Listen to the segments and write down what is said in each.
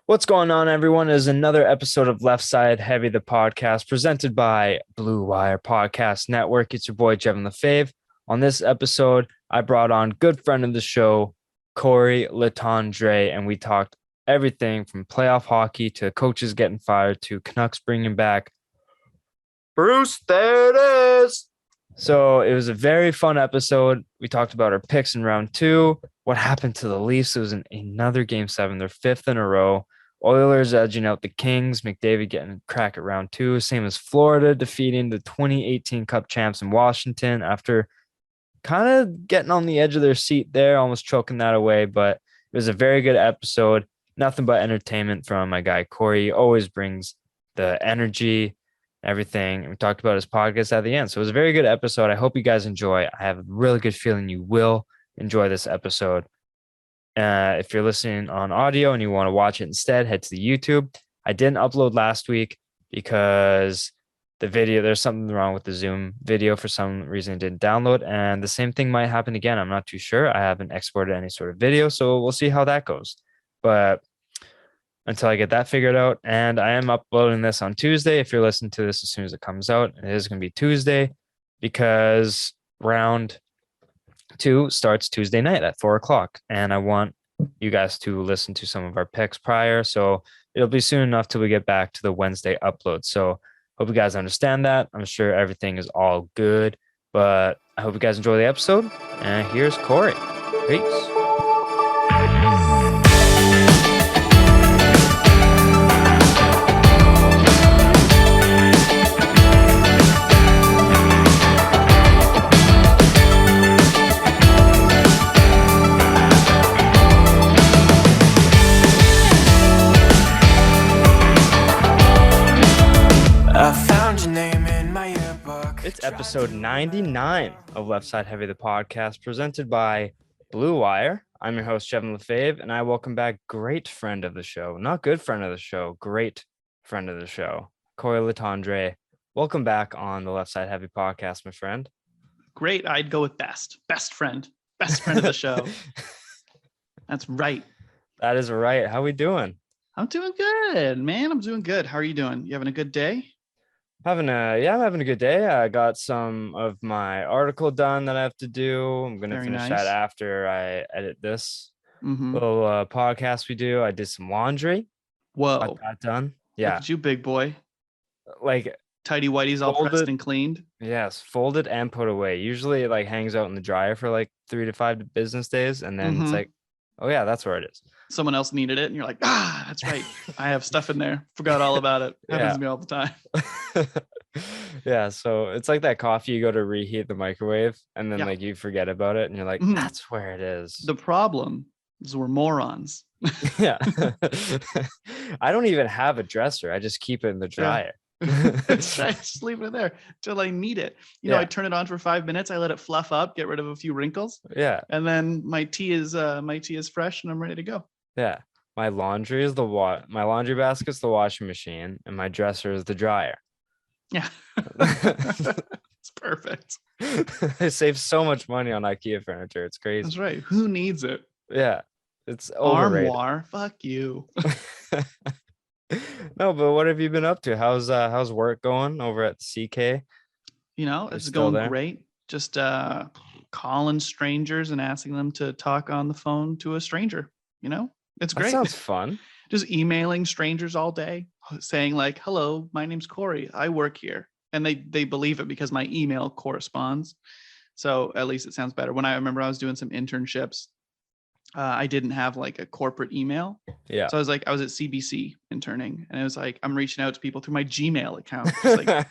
What's going on, everyone? Is another episode of Left Side Heavy, the podcast presented by Blue Wire Podcast Network. It's your boy, Jevin Lefebvre. On this episode, I brought on good friend of the show, Cory Letendre, and we talked everything from playoff hockey to coaches getting fired to Canucks bringing back Bruce. There it is. So it was a very fun episode. We talked about our picks in round two. What happened to the Leafs? It was another game seven, their fifth in a row. Oilers edging out the Kings. McDavid getting a crack at round two. Same as Florida defeating the 2018 Cup champs in Washington after kind of getting on the edge of their seat there, almost choking that away. But it was a very good episode. Nothing but entertainment from my guy Cory. He always brings the energy, everything. And we talked about his podcast at the end. So it was a very good episode. I hope you guys enjoy. I have a really good feeling you will enjoy this episode. If you're listening on audio and you want to watch it instead, head to the YouTube. I didn't upload last week because there's something wrong with the Zoom video. For some reason, it didn't download. And the same thing might happen again. I'm not too sure. I haven't exported any sort of video, so we'll see how that goes. But until I get that figured out, and I am uploading this on Tuesday. If you're listening to this as soon as it comes out, it is going to be Tuesday because round two starts Tuesday night at 4:00, and I want you guys to listen to some of our picks prior. So it'll be soon enough till we get back to the Wednesday upload. So hope you guys understand that. I'm sure everything is all good, but I hope you guys enjoy the episode. And here's Cory. Peace. It's episode 99 of Left Side Heavy, the podcast presented by Blue Wire. I'm your host, Jevin Lefebvre, and I welcome back great friend of the show, not good friend of the show, great friend of the show, Cory Letendre. Welcome back on the Left Side Heavy podcast, my friend. Great. I'd go with best friend of the show. That's right. That is right. How we doing? I'm doing good, man. I'm doing good. How are you doing? You having a good day? I'm having a good day. I got some of my article done that I have to do. I'm gonna finish that after I edit this little podcast we do. I did some laundry. Whoa, got that done. Yeah, look at you, big boy. Like tidy whities all pressed and cleaned. Yes, folded and put away. Usually it hangs out in the dryer for 3 to 5 business days, and then it's oh yeah, that's where it is. Someone else needed it, and you're like, that's right. I have stuff in there. Forgot all about it. Happens to me all the time. Yeah, so it's like that coffee you go to reheat the microwave, and then you forget about it, and you're like, that's where it is. The problem is we're morons. Yeah. I don't even have a dresser. I just keep it in the dryer. Just leave it there till I need it. I turn it on for 5 minutes. I let it fluff up, get rid of a few wrinkles. Yeah. And then my tea is fresh and I'm ready to go. Yeah. My laundry is my laundry basket's the washing machine, and my dresser is the dryer. Yeah. It's perfect. I save so much money on IKEA furniture. It's crazy. That's right. Who needs it? Yeah. It's overrated. Armoire. Fuck you. No, but what have you been up to? How's work going over at CK? It's going great. Just calling strangers and asking them to talk on the phone to a stranger. It's great. That sounds fun. Just emailing strangers all day, saying hello, my name's Cory. I work here. And they believe it because my email corresponds. So at least it sounds better. When I remember I was doing some internships, I didn't have a corporate email. Yeah. So I was at CBC interning, and it was I'm reaching out to people through my Gmail account. It's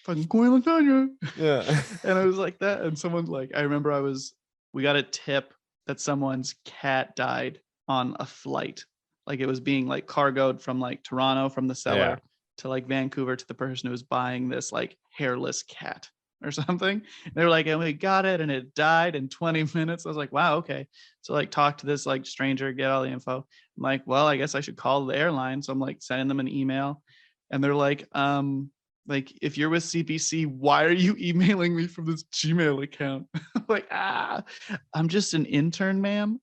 fucking Cory Letendre. Yeah. And it was like that. And someone's I remember we got a tip that someone's cat died on a flight. It was being cargoed from Toronto from the seller to Vancouver to the person who was buying this hairless cat or something. And they were and we got it and it died in 20 minutes. I was wow, okay. So talk to this stranger, get all the info. I'm well, I guess I should call the airline. So I'm sending them an email, and they're if you're with CBC, why are you emailing me from this Gmail account? I'm just an intern, ma'am.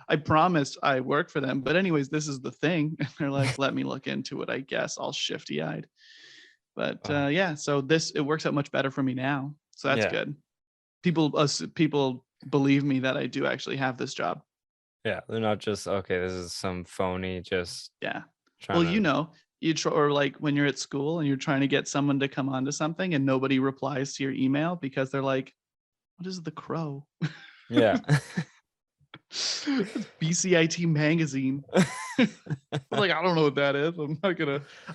I I promised I work for them. But anyways, this is the thing. And they're like, let me look into it, I guess. All shifty-eyed. But yeah, so it works out much better for me now. So that's good. People believe me that I do actually have this job. Yeah, they're not just, okay, this is some phony, just Well, or like when you're at school and you're trying to get someone to come onto something and nobody replies to your email because they're like, what is the crow? Yeah. BCIT magazine. Like, I don't know what that is.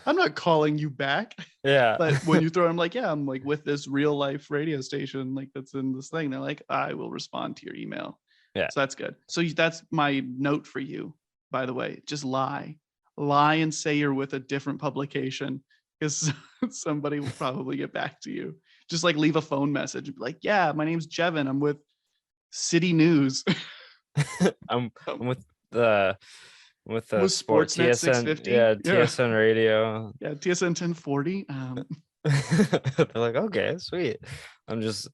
I'm not calling you back. Yeah. But when you throw, I'm like, yeah, I'm like with this real life radio station, like that's in this thing. They're like, I will respond to your email. Yeah. So that's good. So that's my note for you, by the way. Just lie and say you're with a different publication, because somebody will probably get back to you. Just like leave a phone message and be like, yeah, my name's Jevin. I'm with City News. I'm with the Sportsnet TSN, 650. TSN radio. Yeah, TSN 1040. They're like, okay, sweet. I'm just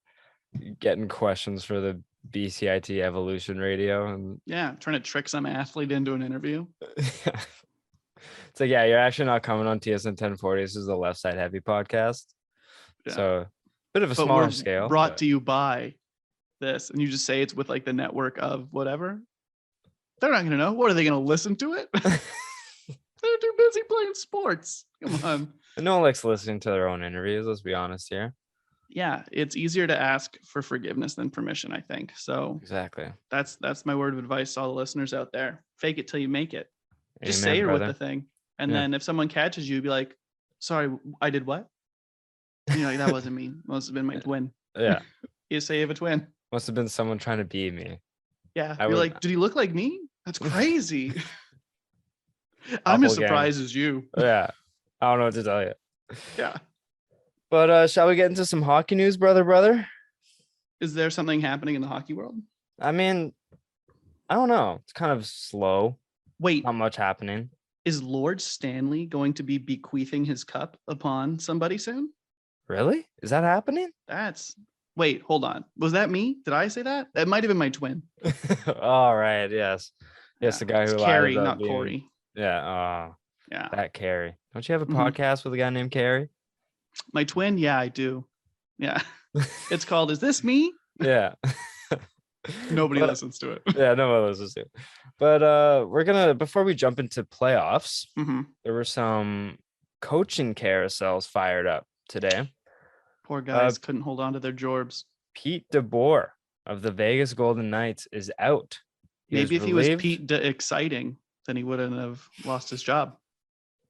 getting questions for the BCIT Evolution Radio, and trying to trick some athlete into an interview. It's like, yeah, you're actually not coming on TSN 1040. This is the Left Side Heavy podcast. Yeah. So bit of a smaller scale. Brought to you by this, and you just say it's with like the network of whatever. They're not gonna know. What are they gonna listen to it? They're too busy playing sports. Come on. No one likes listening to their own interviews. Let's be honest here. Yeah, it's easier to ask for forgiveness than permission, I think. So exactly. That's my word of advice to all the listeners out there. Fake it till you make it. Just Amen, say you're brother. with the thing. And then if someone catches you, be like, sorry, I did what? And you're like, that wasn't me. Must have been my twin. Yeah. You say you have a twin. Must have been someone trying to be me. Yeah. You're like, did he look like me? That's crazy. I'm as surprised as you. Yeah. I don't know what to tell you. Yeah. But shall we get into some hockey news, brother? Is there something happening in the hockey world? I mean, I don't know. It's kind of slow. Wait. Not much happening. Is Lord Stanley going to be bequeathing his cup upon somebody soon? Really? Is that happening? Wait, hold on. Was that me? Did I say that? That might have been my twin. All right. Yes. Yes, the guy who Cory, not Cory. Yeah. Yeah. That Cory. Don't you have a podcast with a guy named Cory? My twin? Yeah, I do. Yeah. It's called Is This Me? Yeah. Nobody listens to it. Yeah, no one listens to it. But we're gonna, before we jump into playoffs, there were some coaching carousels fired up today. Poor guys couldn't hold on to their jorbs. Pete Debar of the Vegas Golden Knights is out. Maybe if he was Pete Exciting, then he wouldn't have lost his job.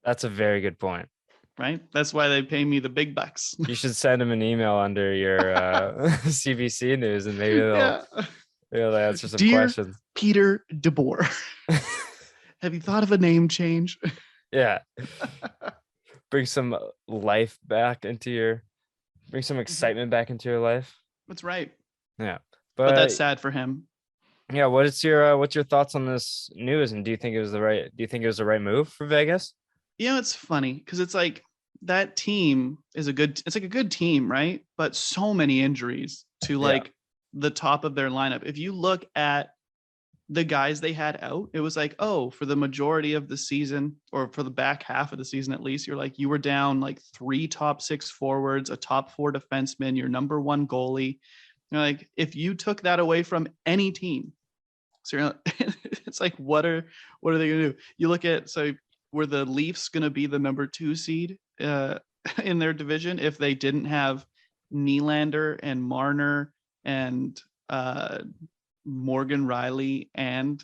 That's a very good point. Right? That's why they pay me the big bucks. You should send him an email under your CBC news, and maybe they'll answer some questions. Peter Debar, have you thought of a name change? Yeah. Bring some life back into bring some excitement back into your life. That's right. Yeah. But that's sad for him. Yeah. What's your thoughts on this news? And do you think it was the right move for Vegas? It's funny because it's like that team is a good team, right? But so many injuries to the top of their lineup. If you look at the guys they had out, it was like, for the majority of the season, or for the back half of the season at least, you were down like 3 top 6 forwards, a top 4 defenseman, your number 1 goalie. You're like, if you took that away from any team, so it's like, what are they gonna do? You look at, were the Leafs going to be the number 2 seed in their division if they didn't have Nylander and Marner and Morgan Riley and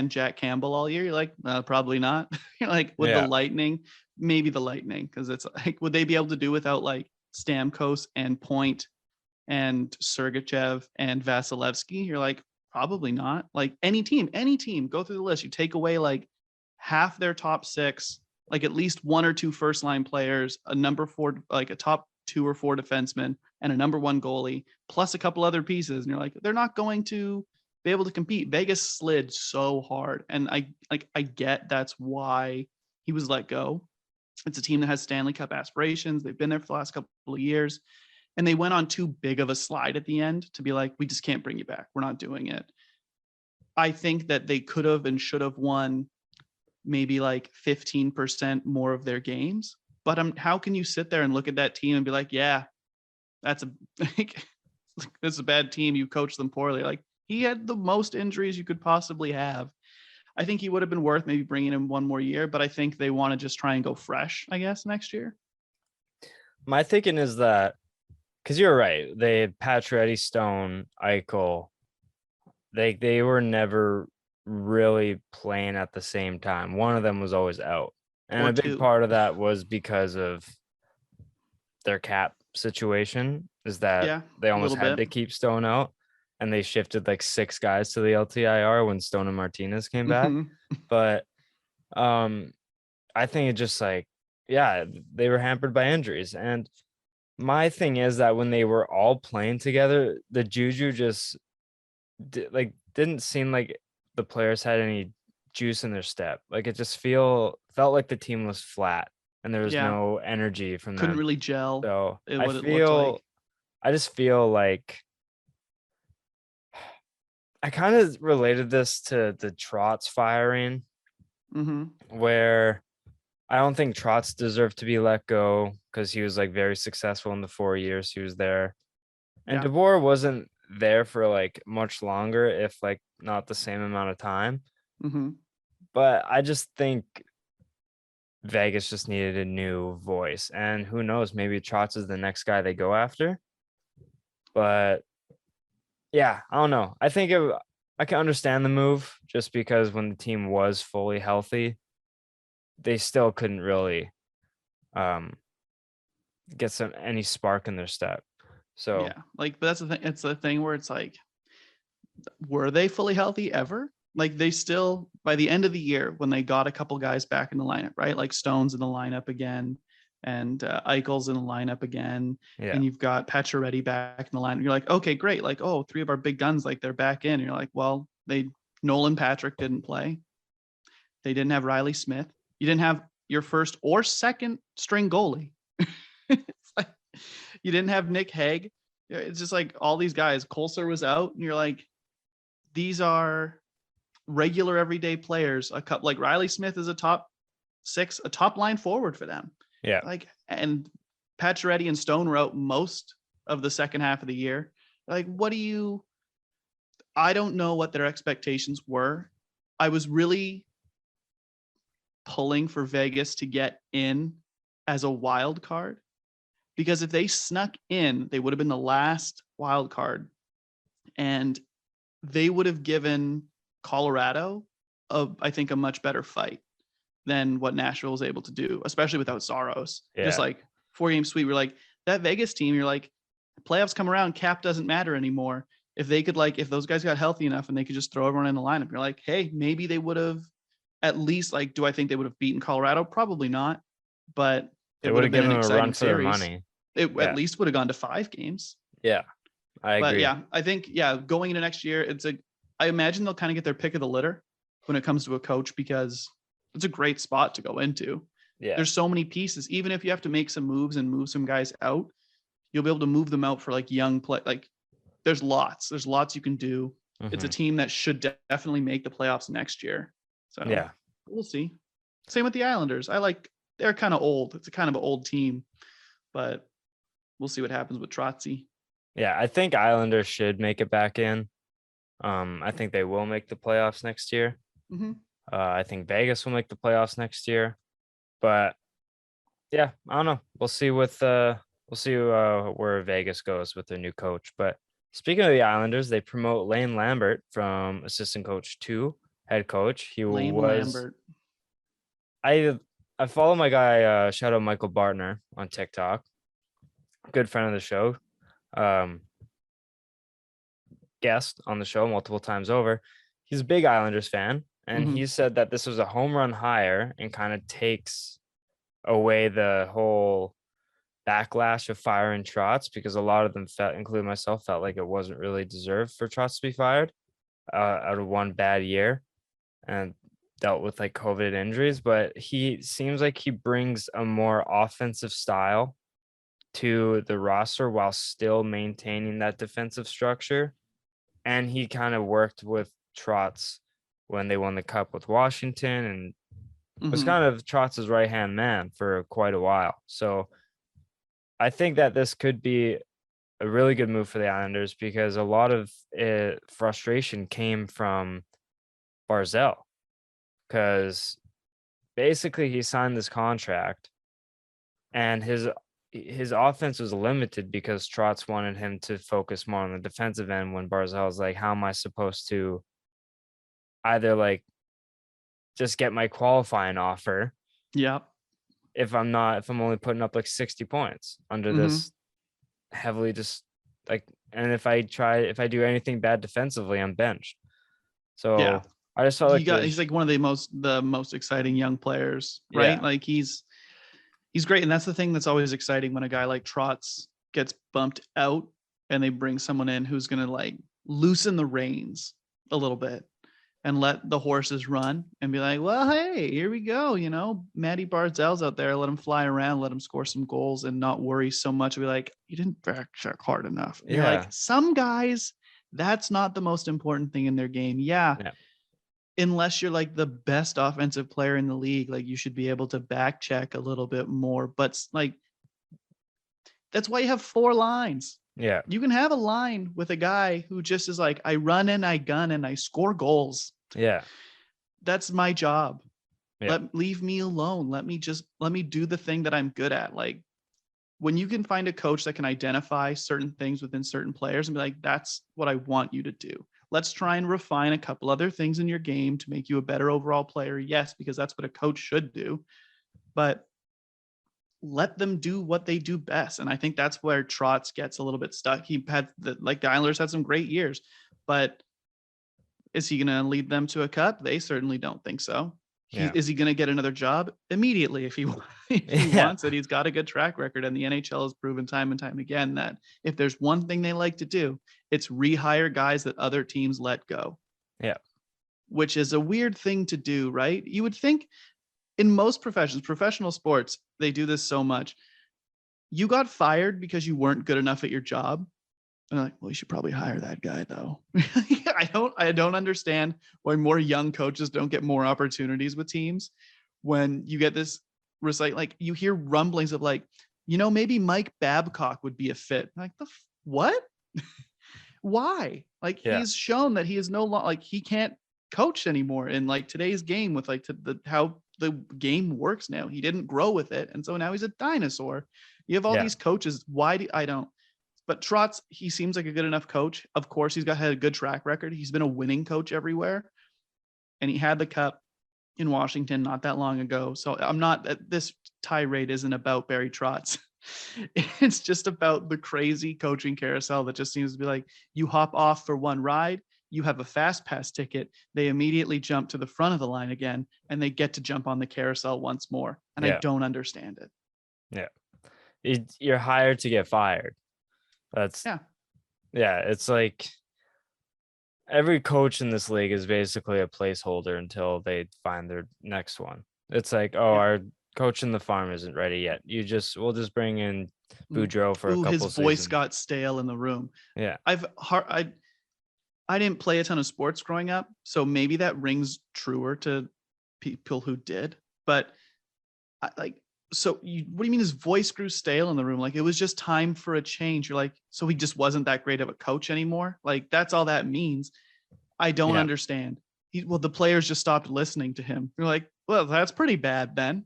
Jack Campbell all year? You're like, probably not. You're like, the Lightning, maybe the Lightning, because it's like, would they be able to do without like Stamkos and Point and Sergachev and Vasilevsky? You're like, probably not. Like any team, go through the list. You take away like half their top 6, like at least 1 or 2 first line players, a number 4, like a top 2 or 4 defensemen, and a number 1 goalie, plus a couple other pieces. And you're like, they're not going to be able to compete. Vegas slid so hard. And I get that's why he was let go. It's a team that has Stanley Cup aspirations. They've been there for the last couple of years. And they went on too big of a slide at the end to be like, we just can't bring you back. We're not doing it. I think that they could have and should have won maybe like 15% more of their games. But how can you sit there and look at that team and be like, yeah, that's that's a bad team. You coached them poorly. Like, he had the most injuries you could possibly have. I think he would have been worth maybe bringing him one more year, but I think they want to just try and go fresh, I guess, next year. My thinking is that, because you're right, they had Pacioretty, Stone, Eichel. They were never really playing at the same time. One of them was always out. And Or a big two. part of that was because of their cap situation, is that Yeah, they a almost little had bit. to keep Stone out, and they shifted like 6 guys to the LTIR when Stone and Martinez came back. Mhm. But I think it just like, yeah, they were hampered by injuries. And my thing is that when they were all playing together, the juju just didn't seem like the players had any juice in their step. Like, it just felt like the team was flat and there was Yeah, no energy from couldn't them. really gel So what it looked like. I just feel like I kind of related this to the Trotz firing, Mm-hmm. where I don't think Trotz deserved to be let go because he was like very successful in the 4 years he was there. And Yeah. Debar wasn't there for like much longer, if like not the same amount of time. Mm-hmm. But I just think Vegas just needed a new voice. And who knows, maybe Trotz is the next guy they go after. But yeah, I don't know. I think I can understand the move just because when the team was fully healthy, they still couldn't really get any spark in their step. So Yeah. Like, but that's the thing. It's the thing where it's like, were they fully healthy ever? Like, they still, by the end of the year, when they got a couple guys back in the lineup, right? Like Stone's in the lineup again, and Eichel's in the lineup again, yeah, and you've got Pacioretty back in the lineup. You're like, okay, great. Like, oh, 3 of our big guns, like, they're back in. You're like, well, Nolan Patrick didn't play. They didn't have Riley Smith. You didn't have your first or second string goalie. It's like, you didn't have Nick Hague. It's just like all these guys. Kolser was out, and you're like, these are regular everyday players. A couple like Riley Smith is a top 6, a top line forward for them. yeah. Like, and Pacioretty and Stone were out most of the second half of the year. Like, I don't know what their expectations were. I was really pulling for Vegas to get in as a wild card, because if they snuck in, they would have been the last wild card, and they would have given Colorado I think a much better fight than what Nashville was able to do, especially without Saros. Yeah. Just like 4-game sweep, we're like, that Vegas team, you're like, playoffs come around, cap doesn't matter anymore. If they could, like, if those guys got healthy enough and they could just throw everyone in the lineup, you're like, hey, maybe they would have at least, like, do I think they would have beaten Colorado? Probably not, but it would have been given an them a run exciting for their series. money. It Yeah. at least would have gone to 5 games. Yeah, I agree. But yeah, I think, yeah, going into next year, I imagine they'll kind of get their pick of the litter when it comes to a coach, because it's a great spot to go into. Yeah. There's so many pieces. Even if you have to make some moves and move some guys out, you'll be able to move them out for like young play. Like, there's lots you can do. It's a team that should definitely make the playoffs next year. So yeah, we'll see. Same with the Islanders. They're kind of old. It's a kind of an old team, but we'll see what happens with Trotzy. yeah. I think Islanders should make it back in. I think they will make the playoffs next year. Mm-hmm. I think Vegas will make the playoffs next year. But yeah, I don't know. We'll see where Vegas goes with their new coach. But speaking of the Islanders, they promote Lane Lambert from assistant coach to head coach. Lambert. I follow my guy, shout out Michael Bartner on TikTok. Good friend of the show. Guest on the show multiple times over. He's a big Islanders fan, and he said that this was a home run hire and kind of takes away the whole backlash of firing Trotz, because a lot of them felt, including myself, felt like it wasn't really deserved for Trotz to be fired out of one bad year and dealt with like COVID injuries. But he seems like he brings a more offensive style to the roster while still maintaining that defensive structure. And he kind of worked with Trotz when they won the cup with Washington, and was Mhm. kind of Trotz's right-hand man for quite a while. So I think that this could be a really good move for the Islanders because a lot of frustration came from Barzell, because basically he signed this contract and his offense was limited because Trotz wanted him to focus more on the defensive end, when Barzell's like, how am I supposed to either like just get my qualifying offer Yep. if I'm only putting up like 60 points under Mhm. this heavily just like, and if I do anything bad defensively, I'm benched. Yeah. So I just felt like He's like one of the most exciting young players, right? yeah, Like he's great. And that's the thing that's always exciting when a guy like Trotz gets bumped out and they bring someone in who's going to like loosen the reins a little bit and let the horses run and be like, well, hey, here we go. You know, Matty Barzell's out there. Let him fly around, let him score some goals and not worry so much. Be like, you didn't back check hard enough. And you're like, yeah, some guys, that's not the most important thing in their game. Yeah. yeah, Unless you're like the best offensive player in the league, like you should be able to back check a little bit more. But like, that's why you have 4 lines. yeah, You can have a line with a guy who just is like, I run and I gun and I score goals. yeah, That's my job. yeah, Leave me alone. Let me do the thing that I'm good at. Like when you can find a coach that can identify certain things within certain players and be like, that's what I want you to do. Let's try and refine a couple other things in your game to make you a better overall player. Yes, because that's what a coach should do. But let them do what they do best. And I think that's where Trotz gets a little bit stuck. He had the Islanders had some great years, but is he going to lead them to a cup? They certainly don't think so. yeah, Is he going to get another job immediately if he if he yeah, wants it? He's got a good track record, and the NHL has proven time and time again that if there's one thing they like to do, it's rehire guys that other teams let go. yeah, Which is a weird thing to do, right? You would think in most professions, professional sports, they do this so much. You got fired because you weren't good enough at your job. And they're like, well, you should probably hire that guy though. I don't understand why more young coaches don't get more opportunities with teams when you get this recite, like you hear rumblings of like, you know, maybe Mike Babcock would be a fit. Like what? Why? Like yeah, he's shown that he is no longer like he can't coach anymore in like today's game with like how the game works now. He didn't grow with it. And so now he's a dinosaur. You have all yeah, these coaches. Why do I don't? But Trotz, he seems like a good enough coach. Of course, had a good track record. He's been a winning coach everywhere. And he had the cup in Washington not that long ago. So I'm not, this tirade isn't about Barry Trotz. It's just about the crazy coaching carousel that just seems to be like, you hop off for one ride, you have a fast pass ticket, they immediately jump to the front of the line again, and they get to jump on the carousel once more. And I yeah, don't understand it. yeah. You're hired to get fired. That's Yeah. yeah. It's like every coach in this league is basically a placeholder until they find their next one. It's like, oh, Yeah. our coach in the farm isn't ready yet. We'll just bring in Boudreaux for a Ooh, his couple voice seasons. got stale in the room. Yeah, I didn't play a ton of sports growing up, so maybe that rings truer to people who did. But what do you mean his voice grew stale in the room? Like it was just time for a change. You're like, so he just wasn't that great of a coach anymore. Like that's all that means. I don't yeah, understand. The players just stopped listening to him. You're like, well, that's pretty bad then.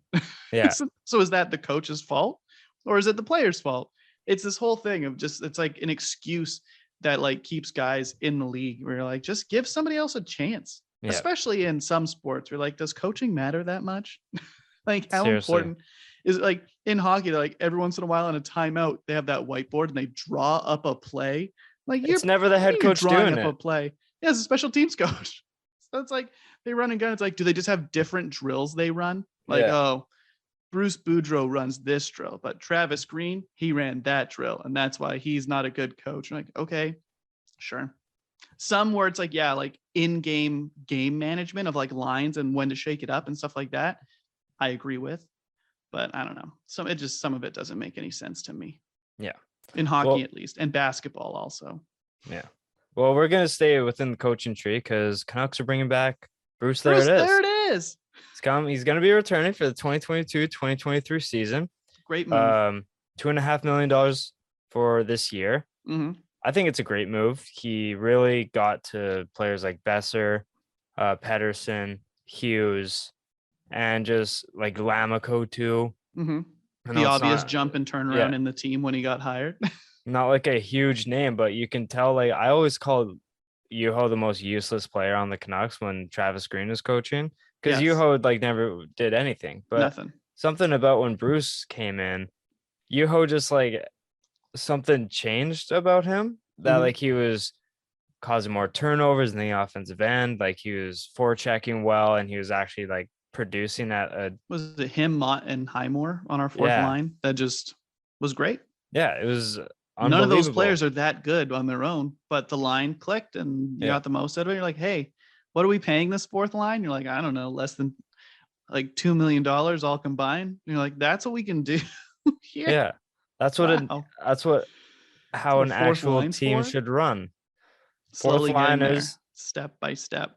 yeah. So is that the coach's fault or is it the player's fault? It's this whole thing of just, it's like an excuse that like keeps guys in the league where you're like, just give somebody else a chance, Yeah. especially in some sports. We're like, does coaching matter that much? Like how Seriously. important is it? Like in hockey, like every once in a while on a timeout, they have that whiteboard and they draw up a play. Like It's never the head you're coach drawing doing up a it. play. Yeah, it's a special teams coach. So it's like they run and gun. It's like, do they just have different drills they run? Like, Yeah. oh, Bruce Boudreaux runs this drill, but Travis Green, he ran that drill. And that's why he's not a good coach. I'm like, okay, sure. Some where it's like, yeah, like in-game game management of like lines and when to shake it up and stuff like that, I agree with. But I don't know. Some of it doesn't make any sense to me. Yeah. In hockey Well, at least, and basketball also. yeah. Well, we're gonna stay within the coaching tree because Canucks are bringing back Bruce. There Bruce, it is. there it is. He's gonna be returning for the 2022-2023 season. Great move. $2.5 million for this year. Mm-hmm. I think it's a great move. He really got to players like Besser, Pedersen, Hughes, and just like Lamico too. Mm-hmm. I The know it's obvious not, jump and turnaround yeah, in the team when he got hired. not like a huge name, but you can tell. Like I always called Yuho the most useless player on the Canucks when Travis Green was coaching because Yes. Yuho like never did anything. But Nothing. something about when Bruce came in, Yuho just like something changed about him that Mm-hmm. like he was causing more turnovers in the offensive end. Like he was forechecking well, and he was actually like producing at a Was it him, Mott, and Highmore on our fourth yeah, line? That just was great. yeah. It was None of those unbelievable. players are that good on their own, but the line clicked and you Yeah, got the most out of it. You're like, hey, what are we paying this fourth line? You're like, I don't know, less than like $2 million all combined. And you're like, that's what we can do here. yeah. That's what it. Wow. That's what That's how what a an fourth actual line's team for. should run. Fourth Slowly getting there, liners, step by step.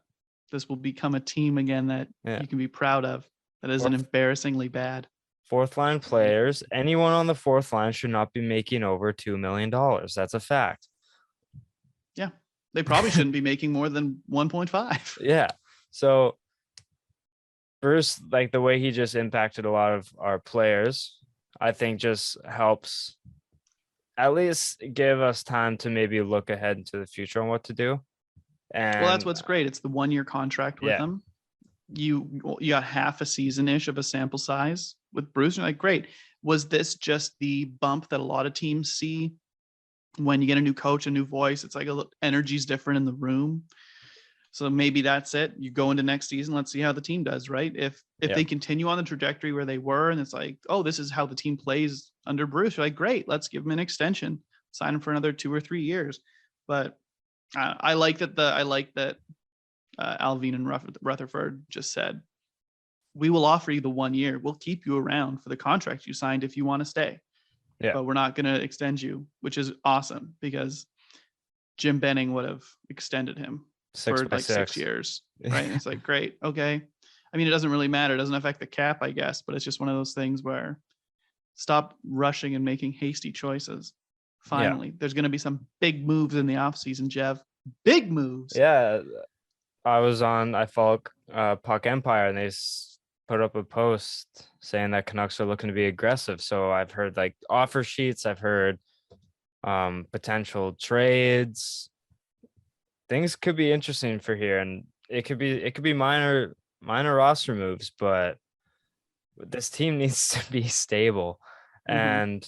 This will become a team again that yeah. you can be proud of. That isn't Fourth embarrassingly bad. fourth line players. Anyone on the fourth line should not be making over $2 million. That's a fact. Yeah. They probably shouldn't be making more than 1.5. Yeah. So Bruce, like the way he just impacted a lot of our players, I think just helps at least give us time to maybe look ahead into the future on what to do. Well, that's And what's great. It's the 1-year contract with yeah, them. You got half a season-ish of a sample size with Bruce. You're like, great. Was this just the bump that a lot of teams see when you get a new coach, a new voice? It's like energy's different in the room. So maybe that's it. You go into next season. Let's see how the team does, right? If yeah, they continue on the trajectory where they were, and it's like, oh, this is how the team plays under Bruce. You're like, great, let's give him an extension, sign him for another 2 or 3 years. But I like that. Alvin and Rutherford just said, we will offer you the 1 year. We'll keep you around for the contract you signed if you want to stay, yeah. but we're not going to extend you, which is awesome because Jim Benning would have extended him Six for by like 6 six. years, right? And it's like, great, okay. I mean, it doesn't really matter. It doesn't affect the cap, I guess, but it's just one of those things where stop rushing and making hasty choices. Finally, there's going to be some big moves in the offseason, Jeff. Big moves. Yeah. I follow Puck Empire, and they put up a post saying that Canucks are looking to be aggressive. So I've heard like offer sheets, I've heard potential trades. Things could be interesting for here, and it could be minor roster moves, but this team needs to be stable. And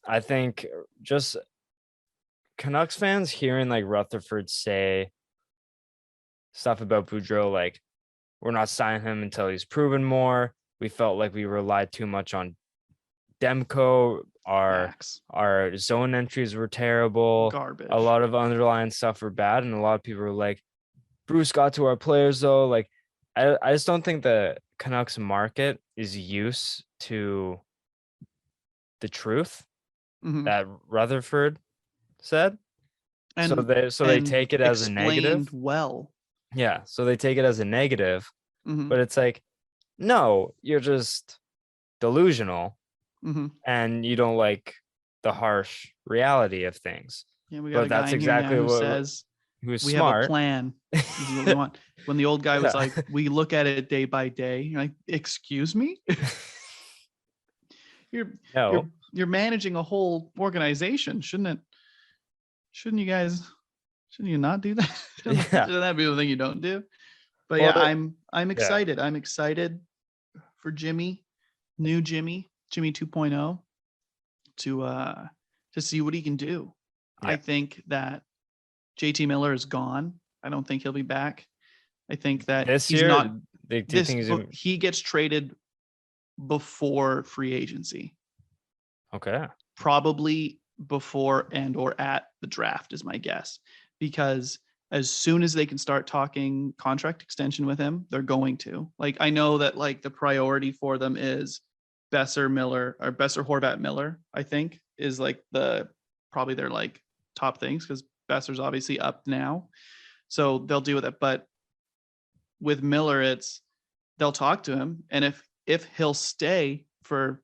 I think just Canucks fans hearing like Rutherford say stuff about Boudreaux, like we're not signing him until he's proven more. We felt like we relied too much on Demko. Our zone entries were terrible. Garbage. A lot of underlying stuff were bad, and a lot of people were like, Bruce got to our players though. Like, I just don't think the Canucks market is used to the truth that Rutherford said. And so they take it as a negative. Well. Yeah, so they take it as a negative, but it's like, no, you're just delusional, and you don't like the harsh reality of things. Yeah, we got but a guy that's in here exactly now who what says who's we smart. have a plan. This is what we want. When the old guy was Yeah. like, we look at it day by day. You're like, excuse me? No. You're managing a whole organization. Shouldn't you not do that? Yeah. Shouldn't that be the thing you don't do? But Well, yeah, I'm excited. I'm excited for Jimmy, new Jimmy 2.0 to see what he can do. Yeah. I think that JT Miller is gone. I don't think he'll be back. I think that he gets traded before free agency. Okay. Probably before and or at the draft is my guess, because as soon as they can start talking contract extension with him, they're going to. Like, I know that like the priority for them is Besser, Horvat, Miller, I think is like probably their like top things, because Besser's obviously up now, so they'll deal with it. But with Miller, they'll talk to him, and if he'll stay for,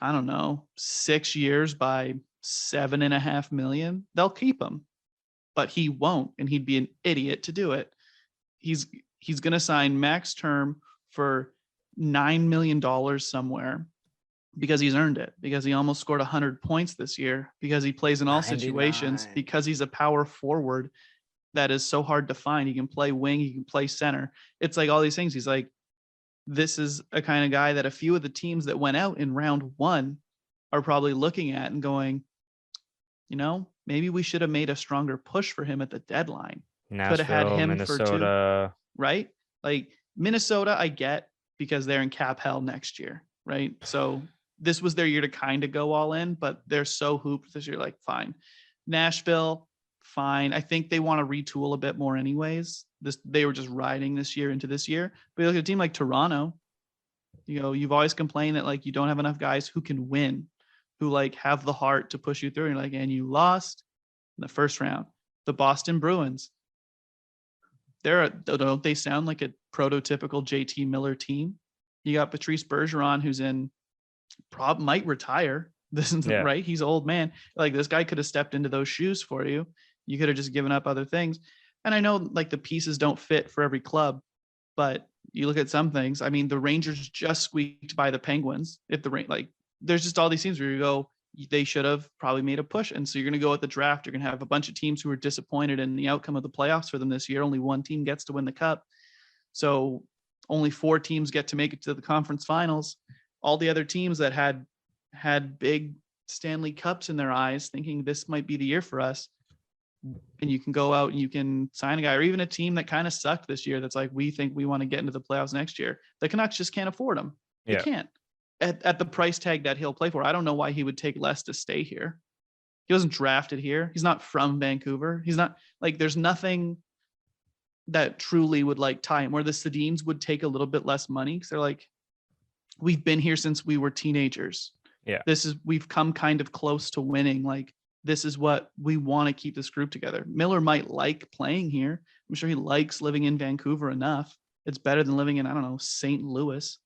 I don't know, 6 years by $7.5 million, they'll keep him. But he won't, and he'd be an idiot to do it. He's going to sign max term for $9 million somewhere because he's earned it, because he almost scored 100 points this year, because he plays in all 99. situations, because he's a power forward that is so hard to find. He can play wing, he can play center. It's like all these things. He's like, this is a kind of guy that a few of the teams that went out in round 1 are probably looking at and going, maybe we should have made a stronger push for him at the deadline. Could have had him Minnesota. for 2, right? Like Minnesota, I get, because they're in cap hell next year, right? So this was their year to kind of go all in, but they're so hooped this year, like, fine. Nashville, fine. I think they want to retool a bit more anyways. They were just riding this year into this year. But you look at a team like Toronto, you've always complained that like you don't have enough guys who can win, who like have the heart to push you through. And you're like, and you lost in the first round. The Boston Bruins, don't they sound like a prototypical JT Miller team? You got Patrice Bergeron, who's might retire. This is right. He's an old man. Like, this guy could have stepped into those shoes for you. You could have just given up other things. And I know like the pieces don't fit for every club, but you look at some things. I mean, the Rangers just squeaked by the Penguins. There's just all these teams where you go, they should have probably made a push. And so you're going to go at the draft. You're going to have a bunch of teams who are disappointed in the outcome of the playoffs for them this year. Only one team gets to win the cup. So only 4 teams get to make it to the conference finals. All the other teams that had big Stanley Cups in their eyes, thinking this might be the year for us. And you can go out and you can sign a guy, or even a team that kind of sucked this year that's like, we think we want to get into the playoffs next year. The Canucks just can't afford him. They can't at the price tag that he'll play for. I don't know why he would take less to stay here. He wasn't drafted here. He's not from Vancouver. He's not like, there's nothing that truly would like tie him, where the Sedins would take a little bit less money because they're like, we've been here since we were teenagers. Yeah. We've come kind of close to winning. Like, this is what we want to keep this group together. Miller might like playing here. I'm sure he likes living in Vancouver enough. It's better than living in, I don't know, St. Louis.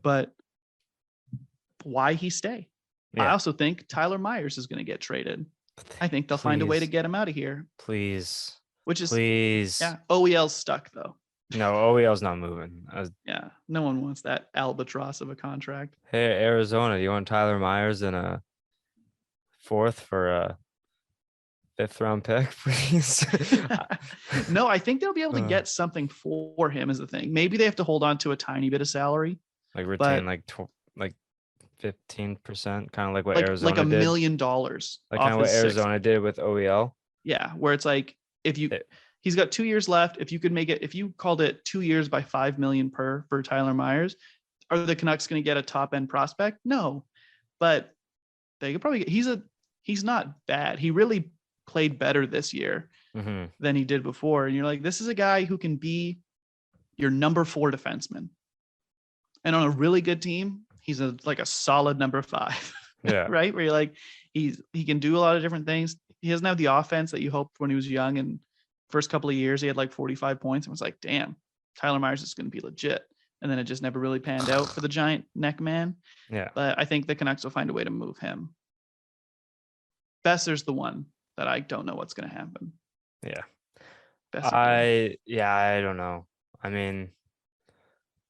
But why he stay? Yeah. I also think Tyler Myers is going to get traded. I think they'll find a way to get him out of here. Please. Yeah. OEL's stuck though. No, OEL's not moving. Yeah. No one wants that albatross of a contract. Hey, Arizona, you want Tyler Myers in a 4th for a 5th round pick, please? No, I think they'll be able to get something for him is the thing. Maybe they have to hold on to a tiny bit of salary. Like retain like 15%, kind of like what Arizona did. Like $1 million. Like kind of what Arizona did with OEL. Yeah, where it's like, he's got 2 years left. If you could make it, if you called it 2 years by $5 million for Tyler Myers, are the Canucks going to get a top end prospect? No, but they could probably get, he's not bad. He really played better this year than he did before. And you're like, this is a guy who can be your number 4 defenseman. And on a really good team, he's like a solid number 5. Yeah. Right. Where you're like, he can do a lot of different things. He doesn't have the offense that you hoped when he was young. And first couple of years, he had like 45 points and was like, damn, Tyler Myers is going to be legit. And then it just never really panned out for the giant neck man. Yeah. But I think the Canucks will find a way to move him. Besser's the one that I don't know what's going to happen. Yeah. Besser. I don't know. I mean,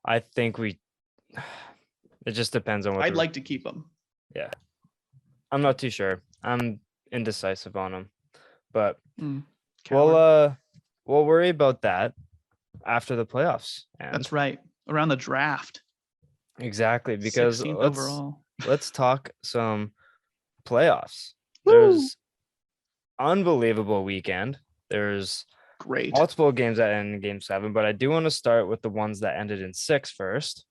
I think it just depends on what I'd like to keep him. Yeah. I'm not too sure. I'm indecisive on him, but we'll worry about that after the playoffs. That's right. Around the draft. Exactly. Because let's talk some playoffs. Woo! There's unbelievable weekend. There's great multiple games that end in game 7, but I do want to start with the ones that ended in 6 first.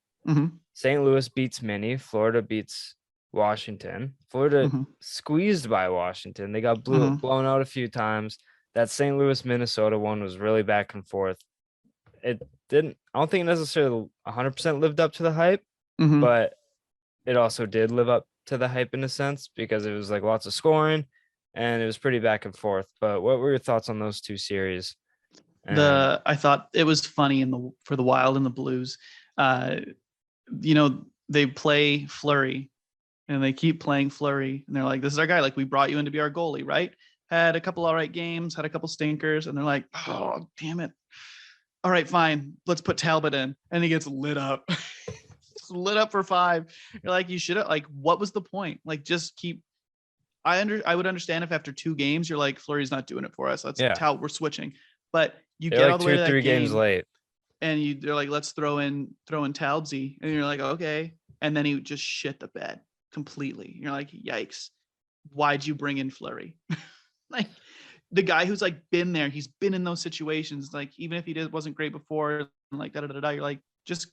St. Louis beats Minnie. Florida beats Washington. Florida squeezed by Washington. They got blown out a few times. That St. Louis Minnesota one was really back and forth. I don't think it necessarily 100% lived up to the hype, but it also did live up to the hype in a sense because it was like lots of scoring. and it was pretty back and forth. But what were your thoughts on those two series? I thought it was funny for the Wild and the Blues. They play Fleury and they keep playing Fleury, and they're like, "This is our guy. Like, we brought you in to be our goalie, right? Had a couple all right games, had a couple stinkers," and they're like, "Oh, damn it! All right, fine. Let's put Talbot in," and he gets lit up. Lit up for 5. You're like, you should have, like, what was the point? Like, just keep. I would understand if after 2 games you're like, Fleury's not doing it for us. Let's we're switching. But you They're get like all the way to that 2-3 game, games late, and they're like, let's throw in Talbsy, and you're like, okay, and then he just shit the bed completely. You're like, yikes! Why'd you bring in Fleury? Like, the guy who's like been there, he's been in those situations. Like, even if he wasn't great before, like you're like, just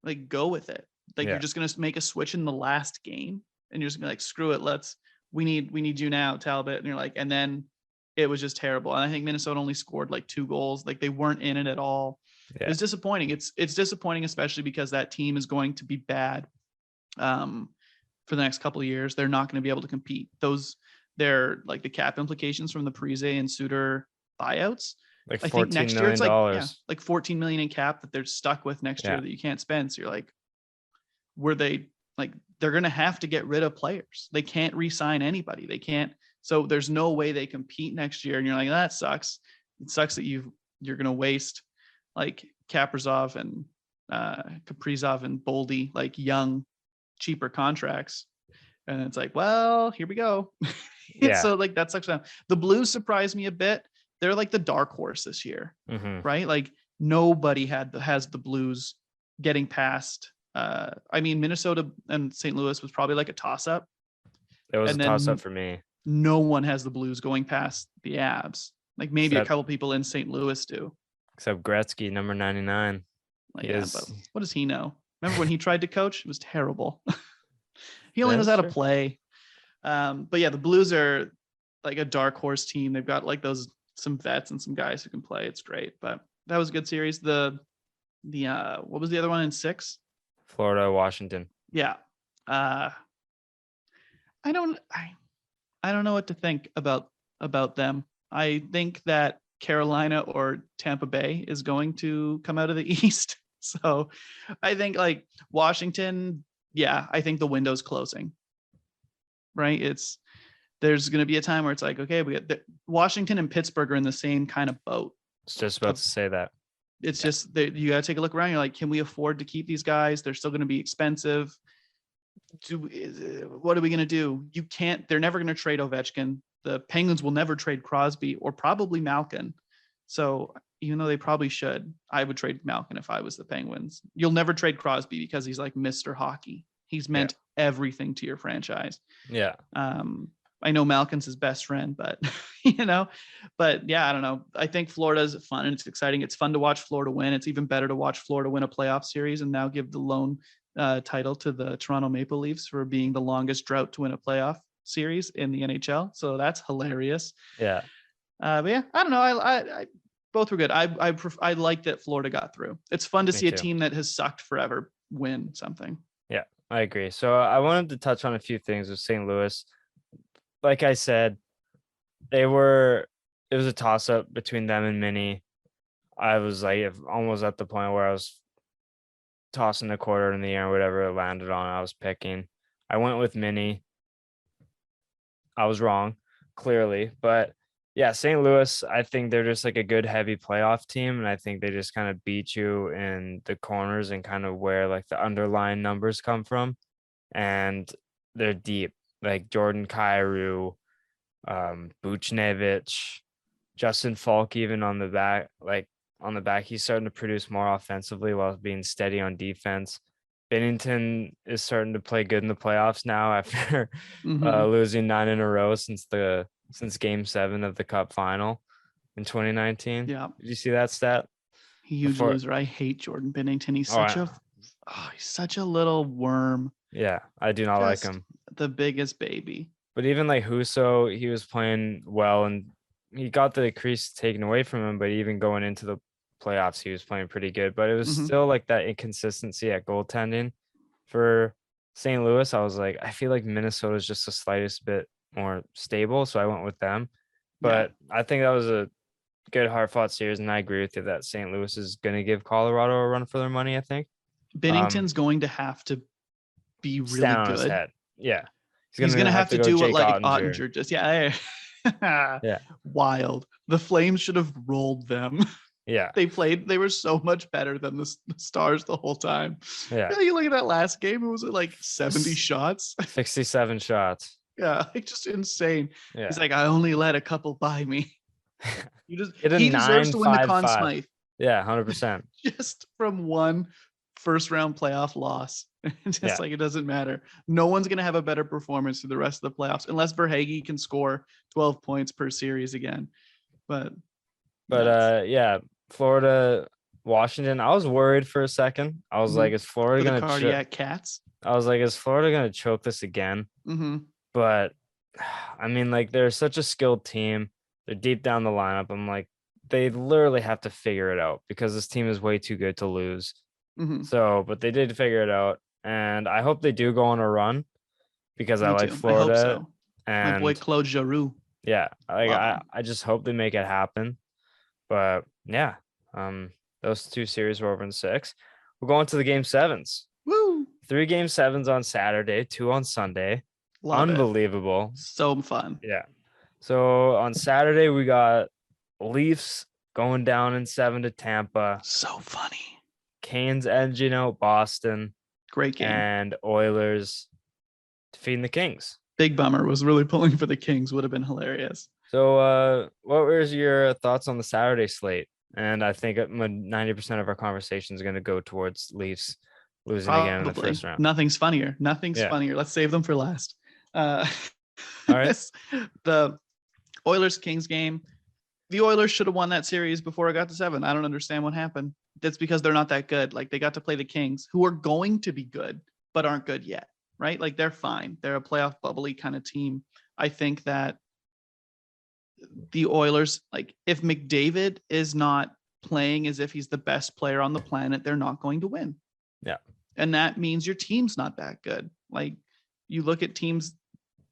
like go with it. Like, you're just gonna make a switch in the last game, and you're just gonna be like, screw it, we need you now, Talbot. And you're like, and then it was just terrible. And I think Minnesota only scored like 2 goals. Like, they weren't in it at all. It was disappointing. It's disappointing, especially because that team is going to be bad for the next couple of years. They're not going to be able to compete. They're like the cap implications from the Parise and Suter buyouts. like I think next $14 year it's million. like 14 million in cap that they're stuck with next year that you can't spend. So you're like, they're going to have to get rid of players. They can't re-sign anybody. They can't. So there's no way they compete next year. And you're like, that sucks. It sucks that you're going to waste like Kaprizov and Kaprizov and Boldy, like young, cheaper contracts. And it's like, well, here we go. So like, that sucks. The Blues surprised me a bit. They're like the dark horse this year, right? Like, nobody has the Blues getting past. I mean, Minnesota and St. Louis was probably like a toss-up. It was a toss-up for me. No one has the Blues going past the Abs. Like, maybe a couple people in St. Louis do. Except Gretzky, number 99. Like, but what does he know? Remember when he tried to coach? It was terrible. He only knows how to play. But yeah, the Blues are like a dark horse team. They've got like some vets and some guys who can play. It's great. But that was a good series. The what was the other one in 6? Florida, Washington. Yeah. I don't know what to think about them. I think that Carolina or Tampa Bay is going to come out of the East. So I think like Washington, I think the window's closing. Right? There's going to be a time where it's like, okay, we got Washington and Pittsburgh are in the same kind of boat. It's just about to say that. It's just that you got to take a look around. You're like, can we afford to keep these guys? They're still going to be expensive. What are we going to do? You can't. They're never going to trade Ovechkin. The Penguins will never trade Crosby or probably Malkin. So even though they probably should, I would trade Malkin if I was the Penguins. You'll never trade Crosby because he's like Mr. Hockey. He's meant everything to your franchise. Yeah. I know Malkin's his best friend, but but yeah, I don't know. I think Florida's fun and it's exciting. It's fun to watch Florida win. It's even better to watch Florida win a playoff series and now give the lone title to the Toronto Maple Leafs for being the longest drought to win a playoff series in the NHL. So that's hilarious. Yeah. But yeah, I don't know. I both were good. I like that Florida got through. It's fun to see a team that has sucked forever win something. Yeah, I agree. So I wanted to touch on a few things with St. Louis. Like I said, it was a toss-up between them and Minnie. I was like almost at the point where I was tossing the quarter in the air, whatever it landed on, I was picking. I went with Minnie. I was wrong, clearly. But yeah, St. Louis, I think they're just like a good heavy playoff team. And I think they just kind of beat you in the corners and kind of where like the underlying numbers come from. And they're deep. Like Jordan Kyrou, Buchnevich, Justin Falk, even on the back, he's starting to produce more offensively while being steady on defense. Binnington is starting to play good in the playoffs now after losing 9 in a row since Game 7 of the Cup final in 2019. Yeah, did you see that stat? Huge loser. I hate Jordan Binnington. He's such a little worm. Yeah, I do not like him. The biggest baby. But even like Husso, he was playing well and he got the crease taken away from him. But even going into the playoffs, he was playing pretty good. But it was still like that inconsistency at goaltending for St. Louis. I was like, I feel like Minnesota is just the slightest bit more stable, so I went with them. Yeah. But I think that was a good hard fought series, and I agree with you that St. Louis is going to give Colorado a run for their money. I think Binnington's going to have to be really stand on his good. head. Yeah, He's gonna have to go do what Jake like Ottinger. Ottinger just yeah. Yeah, Wild. The Flames should have rolled them. yeah, They were so much better than the Stars the whole time. yeah. You look at that last game, it was like 70 shots. 67 shots. Yeah, like just insane. Yeah, He's like, I only let a couple by me. hit a He deserves to win the Conn 9.55. Smythe Yeah, 100%. just from one first round playoff loss. Just Yeah. like it doesn't matter. No one's gonna have a better performance through the rest of the playoffs unless Verhaeghe can score 12 points per series again. But yeah, Florida, Washington. I was worried for a second. I was like, is Florida for the gonna cardiac cats? I was like, is Florida gonna choke this again? Mm-hmm. But I mean, like, they're such a skilled team. They're deep down the lineup. I'm like, they literally have to figure it out because this team is way too good to lose. Mm-hmm. So, but they did figure it out, and I hope they do go on a run because I like Too. Florida. I hope so. And my boy Claude Giroux. yeah, like Love him. I just hope they make it happen. But yeah, those two series were over in 6. We're going to the game 7s. Woo! 3 game 7s on Saturday, 2 on Sunday. Love Unbelievable. it. So fun. Yeah. So on Saturday we got Leafs going down in 7 to Tampa. So funny. Canes edging out Boston. Great game. And Oilers defeating the Kings. Big bummer. Was really pulling for the Kings. Would have been hilarious. So what was your thoughts on the Saturday slate? And I think 90% of our conversation is going to go towards Leafs losing again in the first round. Nothing's funnier. Funnier. Let's save them for last. All right. The Oilers Kings game. The Oilers should have won that series before it got to 7. I don't understand what happened. That's because they're not that good. Like, they got to play the Kings, who are going to be good, but aren't good yet, right? Like, they're fine. They're a playoff bubbly kind of team. I think that the Oilers, like, if McDavid is not playing as if he's the best player on the planet, they're not going to win. Yeah. And that means your team's not that good. Like, you look at teams,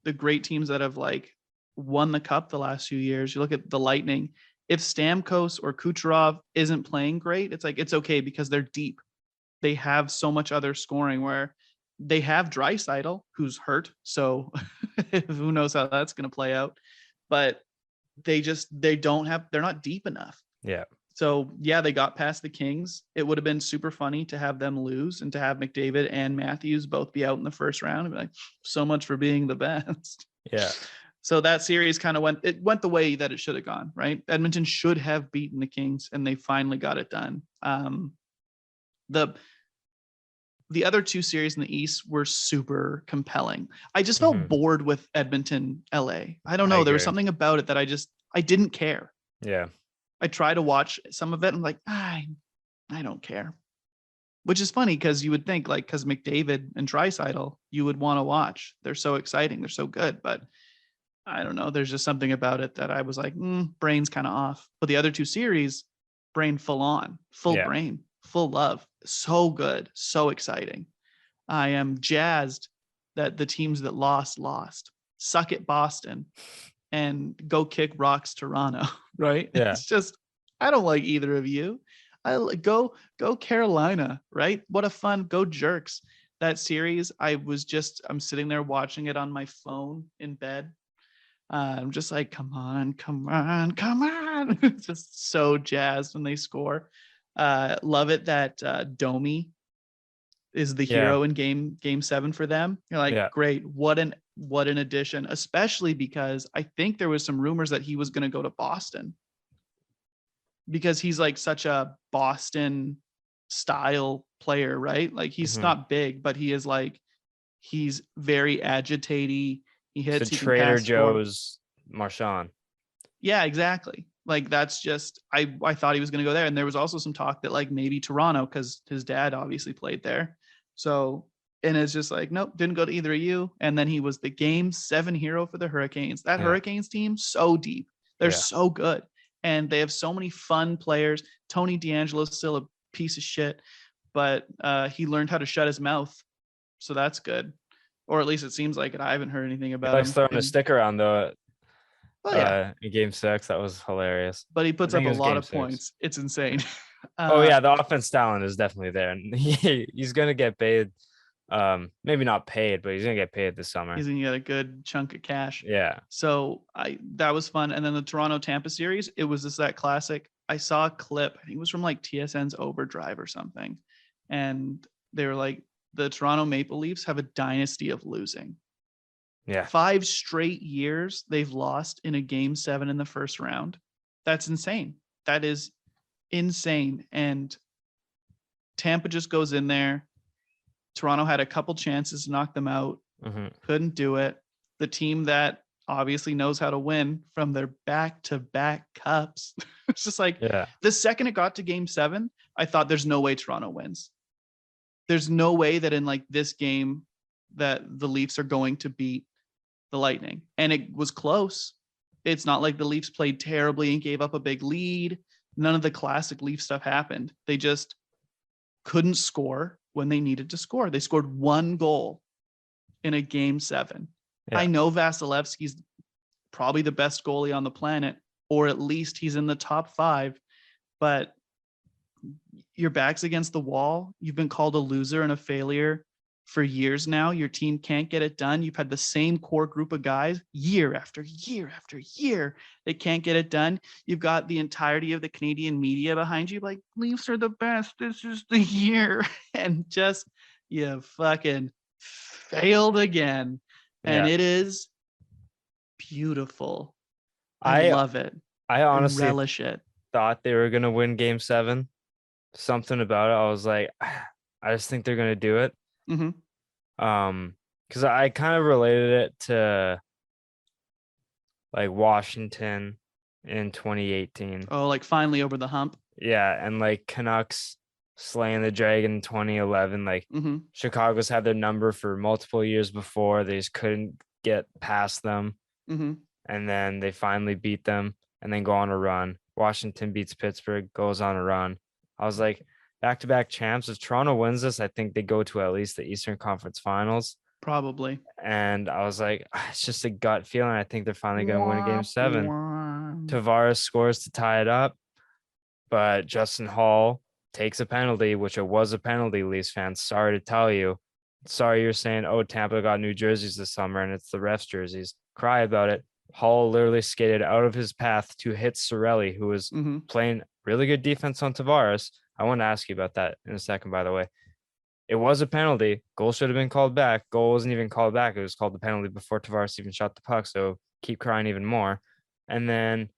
the great teams that have like won the cup the last few years. You look at the Lightning. If Stamkos or Kucherov isn't playing great, it's like, it's okay because they're deep. They have so much other scoring where they have Draisaitl, who's hurt. So who knows how that's going to play out. But they're not deep enough. Yeah. So yeah, they got past the Kings. It would have been super funny to have them lose and to have McDavid and Matthews both be out in the first round and be like, so much for being the best. Yeah. So that series kind of went the way that it should have gone, right? Edmonton should have beaten the Kings and they finally got it done. The other two series in the East were super compelling. I just felt bored with Edmonton, LA. I don't know. There was something about it that I didn't care. Yeah. I try to watch some of it. And I'm like, I don't care. Which is funny because you would think, like, because McDavid and Draisaitl, you would want to watch. They're so exciting. They're so good. But I don't know. There's just something about it that I was like, brain's kind of off. But the other two series, brain full on, brain, full love. So good. So exciting. I am jazzed that the teams that lost. Suck it, Boston. And go kick rocks, Toronto. Right? Yeah. It's just, I don't like either of you. Go Carolina, right? What a fun, go Jerks. That series, I'm sitting there watching it on my phone in bed. I'm just like, come on. Just so jazzed when they score. Love it that Domi is the hero in game 7 for them. You're like, great. What an addition, especially because I think there was some rumors that he was going to go to Boston because he's like such a Boston style player, right? Like he's not big, but he is like, he's very agitaty. He hits. So Trader Joe's Marchand. Yeah, exactly. Like that's just, I thought he was going to go there. And there was also some talk that like maybe Toronto, because his dad obviously played there. So, and it's just like, nope, didn't go to either of you. And then he was the game 7 hero for the Hurricanes. That Hurricanes team, so deep. They're so good. And they have so many fun players. Tony DeAngelo's still a piece of shit, but he learned how to shut his mouth. So that's good. or at least it seems like it. I haven't heard anything He about likes him. throwing a stick around though. Oh yeah, In game 6, that was hilarious. but he I puts up think a it was lot game of 6. points. It's insane. Oh yeah, the offense talent is definitely there, and he's gonna get paid. Maybe not paid, but he's gonna get paid this summer. He's gonna get a good chunk of cash. Yeah. So that was fun. And then the Toronto Tampa series, it was just that classic. I saw a clip, I think it was from like TSN's Overdrive or something. And they were like, the Toronto Maple Leafs have a dynasty of losing. Yeah. 5 straight years they've lost in a game 7 in the first round. That's insane. That is insane. And Tampa just goes in there. Toronto had a couple chances to knock them out. Couldn't do it. The team that obviously knows how to win from their back-to-back cups. It's just like, the second it got to game 7, I thought there's no way Toronto wins. There's no way that in like this game that the Leafs are going to beat the Lightning. And it was close. It's not like the Leafs played terribly and gave up a big lead. None of the classic Leaf stuff happened. They just couldn't score when they needed to score. They scored 1 goal in a game 7. Yeah. I know Vasilevsky's probably the best goalie on the planet, or at least he's in the top 5, but your back's against the wall. You've been called a loser and a failure for years now. Your team can't get it done. You've had the same core group of guys year after year after year. They can't get it done. You've got the entirety of the Canadian media behind you, like, Leafs are the best. This is the year. And just, you fucking failed again. And it is beautiful. I love it. I honestly relish it. Thought they were going to win game 7. Something about it, I was like, I just think they're going to do it. Because I kind of related it to like Washington in 2018. Oh, like finally over the hump. Yeah, and like Canucks slaying the Dragon in 2011. Like Chicago's had their number for multiple years before. They just couldn't get past them. And then they finally beat them and then go on a run. Washington beats Pittsburgh, goes on a run. I was like, back-to-back champs. If Toronto wins this, I think they go to at least the Eastern Conference Finals. Probably. And I was like, it's just a gut feeling. I think they're finally going to win a game 7. Tavares scores to tie it up, but Justin Hall takes a penalty, which it was a penalty, Leafs fans. Sorry to tell you. Sorry you're saying, oh, Tampa got new jerseys this summer and it's the refs' jerseys. Cry about it. Hall literally skated out of his path to hit Cirelli, who was playing really good defense on Tavares. I want to ask you about that in a second, by the way. It was a penalty. Goal should have been called back. Goal wasn't even called back. It was called the penalty before Tavares even shot the puck. So keep crying even more. And then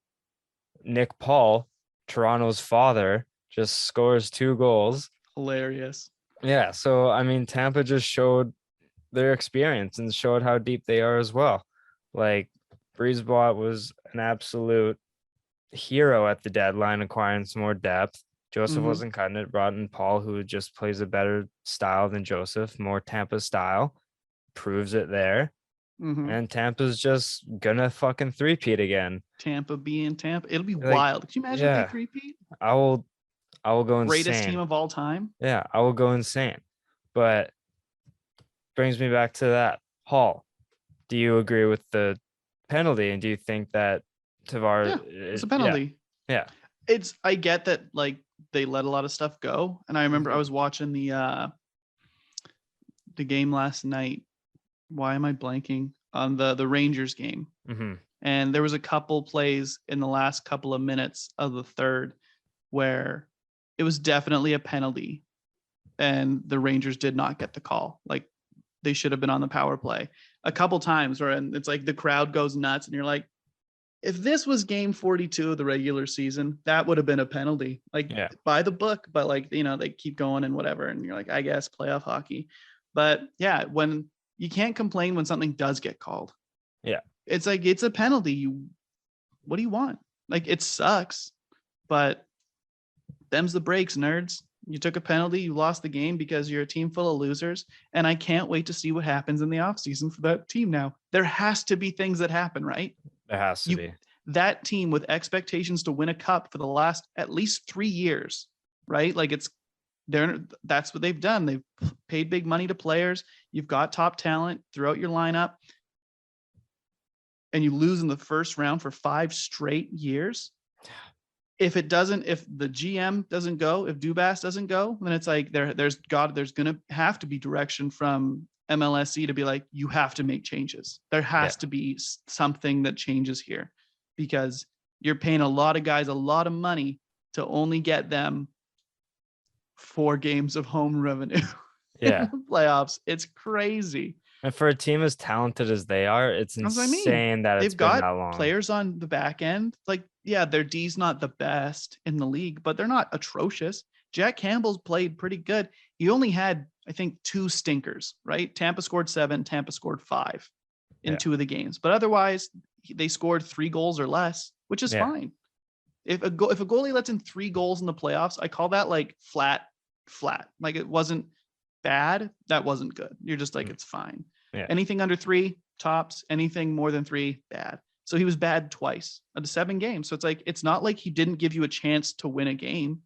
Nick Paul, Toronto's father, just scores 2 goals. Hilarious. Yeah. So, I mean, Tampa just showed their experience and showed how deep they are as well. Like, Brisebois was an absolute hero at the deadline, acquiring some more depth. Joseph wasn't cutting it. Brought in Paul, who just plays a better style than Joseph, more Tampa style, proves it there. And Tampa's just gonna fucking three-peat again. Tampa being Tampa, it'll be wild. Can you imagine if they three-peat? I will go insane. Greatest team of all time. Yeah, I will go insane. But brings me back to that. Hall, do you agree with the penalty, and do you think that Tavares? It's a penalty. Yeah. I get that, like, they let a lot of stuff go. And I remember I was watching the game last night. Why am I blanking on the Rangers game? And there was a couple plays in the last couple of minutes of the third where it was definitely a penalty and the Rangers did not get the call. Like, they should have been on the power play a couple times, and it's like the crowd goes nuts and you're like, if this was game 42 of the regular season, that would have been a penalty, like by the book, but like, they keep going and whatever. And you're like, I guess playoff hockey. But yeah, when you can't complain when something does get called. Yeah. It's like, it's a penalty. What do you want? Like, it sucks, but them's the breaks, nerds. You took a penalty, you lost the game because you're a team full of losers. And I can't wait to see what happens in the offseason for that team now. There has to be things that happen, right? There has to be. That team with expectations to win a cup for the last at least 3 years, right? Like, that's what they've done. They've paid big money to players. You've got top talent throughout your lineup. And you lose in the first round for 5 straight years. If the GM doesn't go, if Dubas doesn't go, then it's like there's going to have to be direction from MLSE to be like, you have to make changes. There has to be something that changes here, because you're paying a lot of guys a lot of money to only get them 4 games of home revenue in the playoffs. It's crazy. And for a team as talented as they are, it's insane that it's been that long. Players on the back end. Like, yeah, their D's not the best in the league, but they're not atrocious. Jack Campbell's played pretty good. He only had, I think, 2 stinkers, right? Tampa scored 7, Tampa scored 5 in 2 of the games. But otherwise, they scored 3 goals or less, which is fine. If a goalie lets in 3 goals in the playoffs, I call that like flat. Like, it wasn't bad. That wasn't good. You're just like, it's fine. Yeah. Anything under 3, tops. Anything more than 3, bad. So he was bad twice out of 7 games. So it's like, it's not like he didn't give you a chance to win a game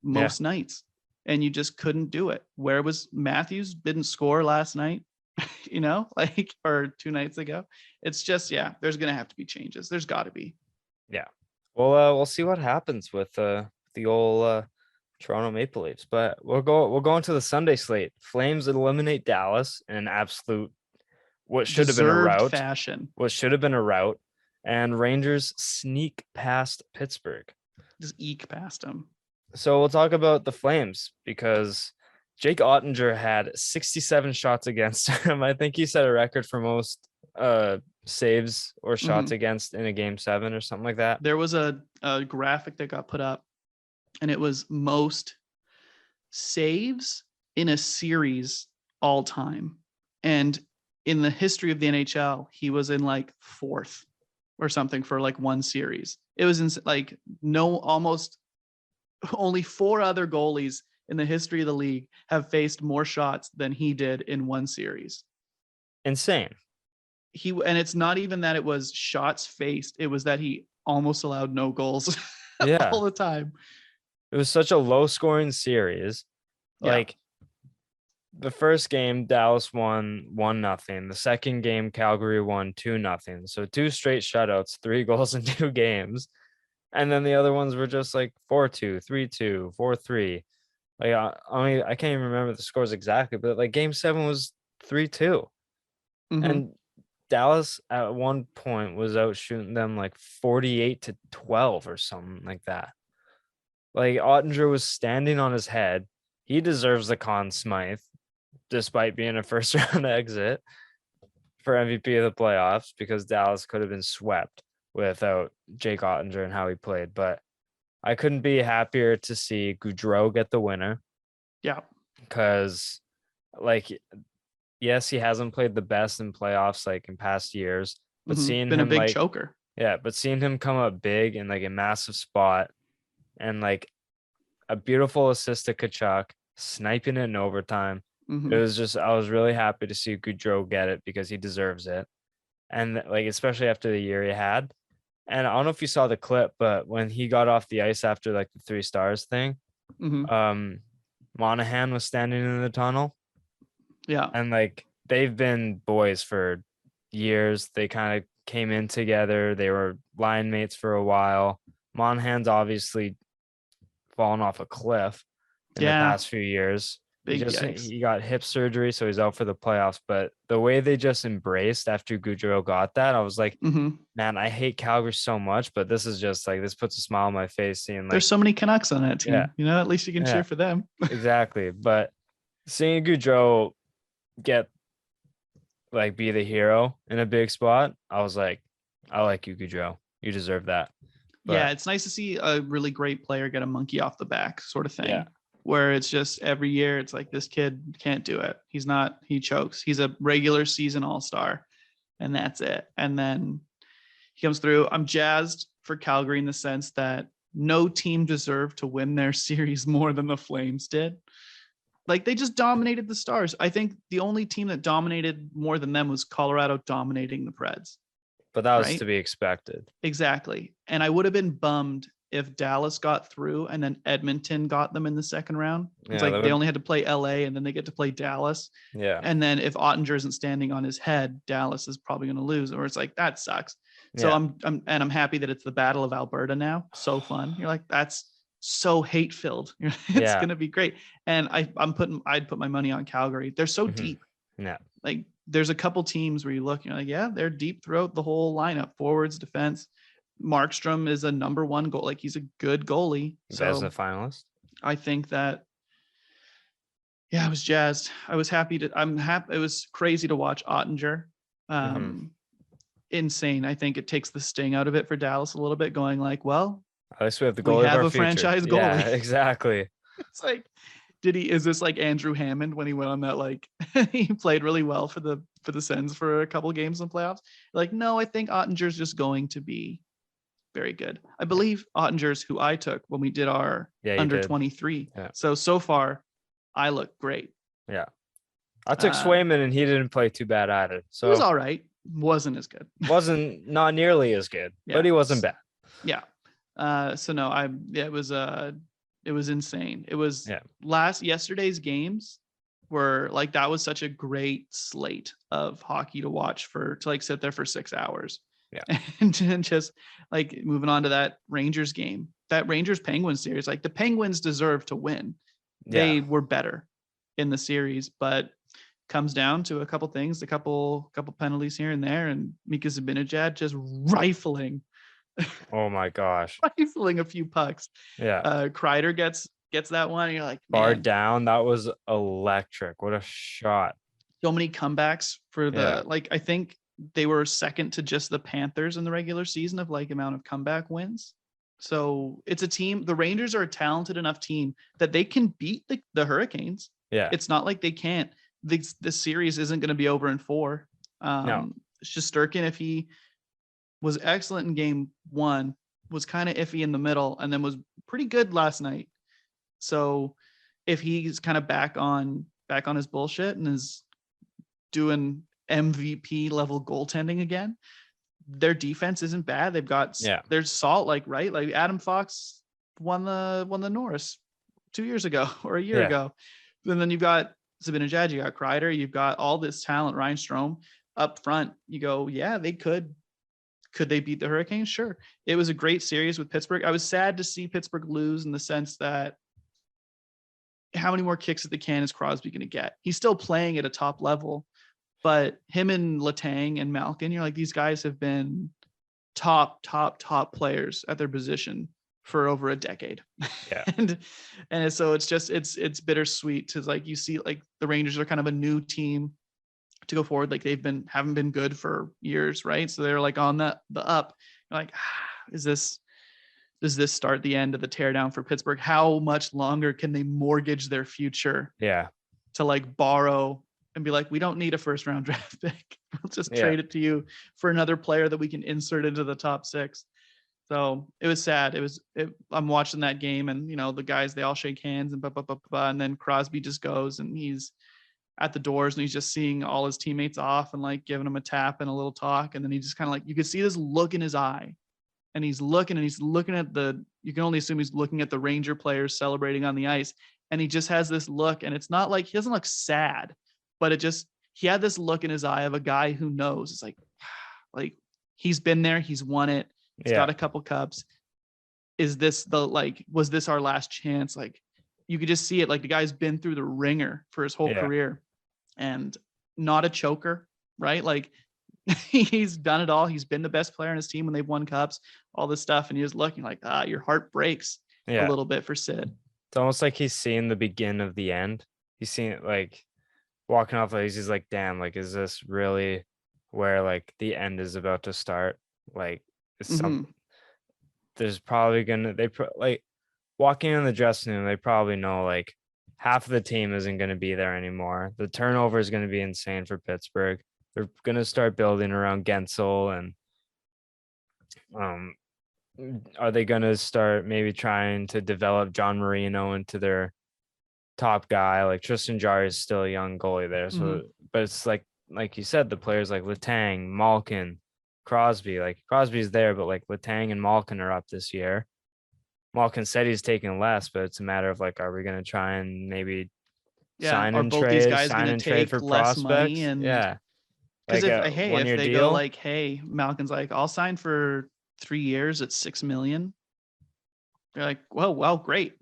most nights, and you just couldn't do it. Where was Matthews? Didn't score last night, or 2 nights ago. It's just, there's going to have to be changes. There's got to be. Yeah. Well, we'll see what happens with the old Toronto Maple Leafs, but we'll go into the Sunday slate. Flames eliminate Dallas in an absolute what should have been a rout fashion. What should have been a rout, and Rangers sneak past Pittsburgh. Just eke past them. So we'll talk about the Flames, because Jake Ottinger had 67 shots against him. I think he set a record for most saves or shots against in a game 7 or something like that. There was a graphic that got put up, and it was most saves in a series all time. And in the history of the NHL, he was in like 4th or something for like one series. It was almost only 4 other goalies in the history of the league have faced more shots than he did in one series. Insane. And it's not even that it was shots faced. It was that he almost allowed no goals all the time. It was such a low scoring series. Like, the first game, Dallas won 1-0. The second game, Calgary won 2-0. So 2 straight shutouts, 3 goals in 2 games. And then the other ones were just like 4-2, 3-2, 4-3. Like, I can't even remember the scores exactly, but like game 7 was 3-2. And Dallas at one point was out shooting them like 48-12 or something like that. Like, Ottinger was standing on his head. He deserves the Conn Smythe, despite being a first round exit for MVP of the playoffs, because Dallas could have been swept without Jake Ottinger and how he played. But I couldn't be happier to see Gaudreau get the winner. Yeah. Because, like, yes, he hasn't played the best in playoffs like in past years, but seeing been him a big choker. Yeah, but seeing him come up big in like a massive spot, and like a beautiful assist to Kachuk, sniping it in overtime. It was just, I was really happy to see Gaudreau get it, because he deserves it. And like, especially after the year he had. And I don't know if you saw the clip, but when he got off the ice after like the 3 stars thing, Monahan was standing in the tunnel. Yeah. And like, they've been boys for years. They kind of came in together. They were line mates for a while. Monahan's obviously fallen off a cliff in the past few years. He got hip surgery, so he's out for the playoffs. But the way they just embraced after Gaudreau got that, I was like, man, I hate Calgary so much, but this is just like, this puts a smile on my face seeing like, there's so many Canucks on that team. At least you can cheer for them. Exactly. But seeing Gaudreau be the hero in a big spot, I was like, I like you, Gaudreau. You deserve that. But, it's nice to see a really great player get a monkey off the back sort of thing. Yeah. Where it's just every year, it's like, this kid can't do it. He chokes. He's a regular season all-star, and that's it. And then he comes through. I'm jazzed for Calgary in the sense that no team deserved to win their series more than the Flames did. Like, they just dominated the Stars. I think the only team that dominated more than them was Colorado dominating the Preds. But that was to be expected. Exactly. And I would have been bummed if Dallas got through and then Edmonton got them in the second round. It's Yeah, like they only had to play LA and then they get to play Dallas. Yeah. And then if Ottinger isn't standing on his head, Dallas is probably going to lose. Or it's like, that sucks. So Yeah. I'm happy that it's the Battle of Alberta now. So fun. You're like, that's so hate filled. It's Yeah. going to be great. And I'd put my money on Calgary. They're so deep. Yeah. Like there's a couple teams where you look, you're like, yeah, they're deep throughout the whole lineup, forwards, defense. Markstrom is a number one goal. Like he's a good goalie. So as a finalist. I think that, yeah, I was jazzed. I was happy I'm happy. It was crazy to watch Ottinger. Insane. I think it takes the sting out of it for Dallas a little bit, going like, well, at least we have the goalie. We have of our a future. franchise goalie. Yeah, exactly. It's like, is this like Andrew Hammond when he went on that, like he played really well for the Sens for a couple games in playoffs? Like, no, I think Ottinger's just going to be very good. I believe Ottinger's who I took when we did our under 23. Yeah. So far, I look great. Yeah. I took Swayman and he didn't play too bad either. So he was all right. Wasn't as good. Wasn't not nearly as good, but he wasn't bad. Yeah. So no, it was insane. It was yesterday's games were like, that was such a great slate of hockey to watch to like sit there for 6 hours. Yeah. And just like moving on to that Rangers game, that Rangers Penguins series, like the Penguins deserve to win. They were better in the series, but comes down to a couple things, a couple penalties here and there, and Mika Zibanejad just rifling. Oh my gosh. Rifling a few pucks. Yeah. Kreider gets that one. And you're like, bar down. That was electric. What a shot. So many comebacks for like, I think they were second to just the Panthers in the regular season of like amount of comeback wins. So it's a team. The Rangers are a talented enough team that they can beat the Hurricanes. Yeah. It's not like they can't. The series isn't going to be over in 4. No. Shesterkin, if he was excellent in game 1, was kind of iffy in the middle, and then was pretty good last night. So if he's kind of back on his bullshit and is doing MVP level goaltending again, their defense isn't bad. They've got there's salt, like Adam Fox won the Norris 2 years ago or a year ago. And then you've got Zibanejad, you got Kreider, you've got all this talent, Ryan Strome up front. You go, yeah, they could they beat the Hurricanes? Sure. It was a great series with Pittsburgh. I was sad to see Pittsburgh lose in the sense that how many more kicks at the can is Crosby going to get? He's still playing at a top level, but him and Letendre and Malkin, you're like, these guys have been top players at their position for over a decade. Yeah. and so it's just, it's bittersweet to like, you see like the Rangers are kind of a new team to go forward. Like haven't been good for years. Right. So they're like on the up. You're like, does this start the end of the teardown for Pittsburgh? How much longer can they mortgage their future? Yeah. To like borrow and be like, we don't need a first round draft pick. We'll just trade it to you for another player that we can insert into the top 6. So it was sad. I'm watching that game and, you know, the guys, they all shake hands and and then Crosby just goes and he's at the doors and he's just seeing all his teammates off and like giving them a tap and a little talk. And then he just kind of like, you could see this look in his eye and he's looking at you can only assume he's looking at the Ranger players celebrating on the ice. And he just has this look, and it's not like, he doesn't look sad, but he had this look in his eye of a guy who knows. It's like he's been there, he's won it. He's got a couple cups. Was this our last chance? Like you could just see it. Like the guy's been through the ringer for his whole career and not a choker, right? Like he's done it all. He's been the best player on his team when they've won cups, all this stuff. And he was looking like, your heart breaks a little bit for Sid. It's almost like he's seeing the begin of the end. He's seen it like walking off. Like he's like, damn, like, is this really where like the end is about to start? Like, there's probably like walking in the dressing room, they probably know like half of the team isn't going to be there anymore. The turnover is going to be insane for Pittsburgh. They're going to start building around Gensel, and are they going to start maybe trying to develop John Marino into their top guy? Like Tristan Jarry is still a young goalie there. So, but it's like you said, the players like Letang, Malkin, Crosby, like Crosby's there, but like Letang and Malkin are up this year. Malkin said he's taking less, but it's a matter of like, are we going to try and maybe Yeah, are both these guys sign going to and trade take for less money? prospects? And Yeah. because Like if a hey, if 1 year they go deal. like, hey, Malkin's like, I'll sign for 3 years at 6 million. They're like, well, great.